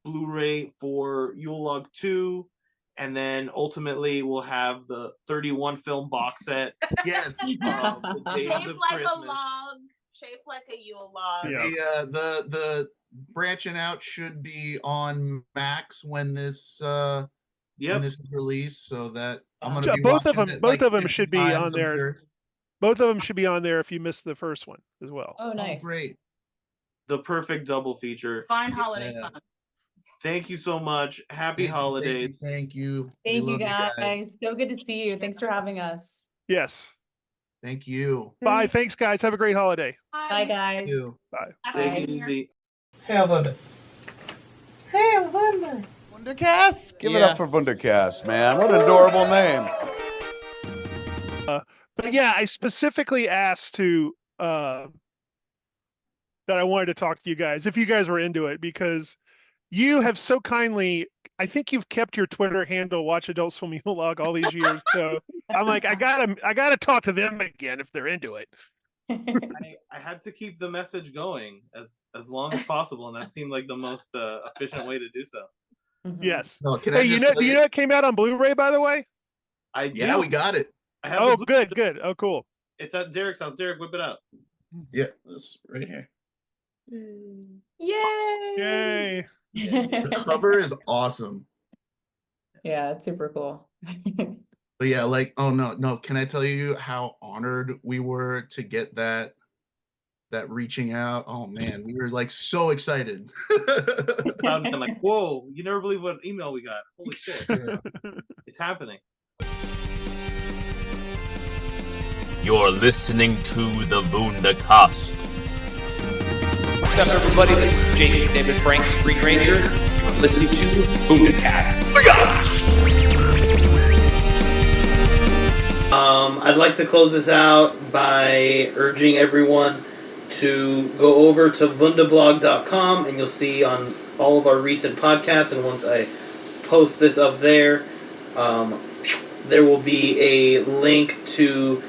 Blu-ray for Yule Log 2, and then ultimately we'll have the 31 film box set. Yes. The Days Shaped of like Christmas. a log, shaped like a Yule log. Yeah. The Branching Out should be on Max when this when Yep. this is released, so that I'm gonna Yeah, be both of watching them- it, both like, of them 50 should be times, on I'm there. sure. Both of them should be on there if you missed the first one as well. Oh, Oh, nice. great. The perfect double feature. Fine holiday Yeah. fun. Thank you so much. Happy holidays. Thank you. We Thank you love guys. So good to see you. Thanks for having us. Yes. Thank you. Bye. Thanks, guys. Have a great holiday. Bye, guys. Thank you. Bye. Happy Take it New Year. easy. Wundercast? Give it Yeah. up for Wundercast, man. What an adorable name. But yeah, I specifically asked to that I wanted to talk to you guys if you guys were into it, because you have so kindly, I think you've kept your Twitter handle Watch Adult Swim Yule Log all these years. So I'm like, I gotta talk to them again if they're into it. I had to keep the message going as long as possible, and that seemed like the most efficient way to do so. Mhm. Yes. No, can Hey, I you just know, tell do you know it came out on Blu-ray, by the way? I do. Yeah, we got it. I have Oh, the good, good. Oh, cool. It's at Derek's house. Derek, whip it out. Yeah, this right here. Yay! Yay. The cover is awesome. Yeah, it's super cool. But yeah, like, oh no, can I tell you how honored we were to get that reaching out? Oh man, we were like so excited. I'm like, whoa, you never believe what email we got. Holy shit. It's happening. You're listening to the Wundercast. What's up, everybody? This is Jason David Frank, Green Ranger. You're listening to Wundercast. I'd like to close this out by urging everyone to go over to wunderblog.com, and you'll see on all of our recent podcasts, and once I post this up there, there will be a link to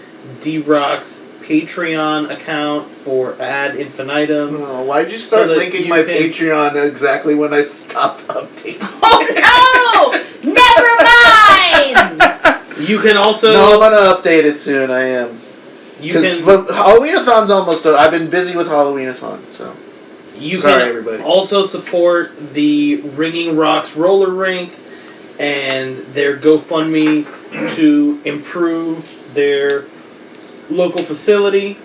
D-Rock's Patreon account for ad infinitum. Oh, why'd you start So that linking you my can- Patreon exactly when I stopped updating? Oh no! Never mind. You can also No, I'm gonna update it soon. I am. you Because can Halloween-a-thon's almost over. I've been busy with Halloween-a-thon, so. You Sorry, can everybody. also support the Ringing Rocks roller rink and their GoFundMe to improve their local facility.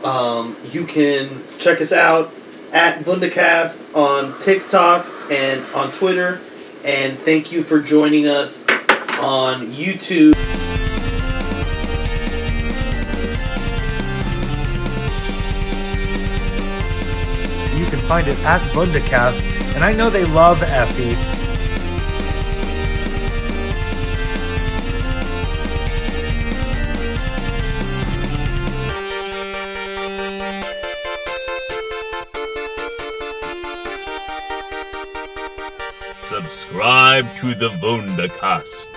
You can check us out at Wundercast on TikTok and on Twitter. And thank you for joining us on YouTube. You can find it at Wundercast, and I know they love Effie. Subscribe to the Wundercast.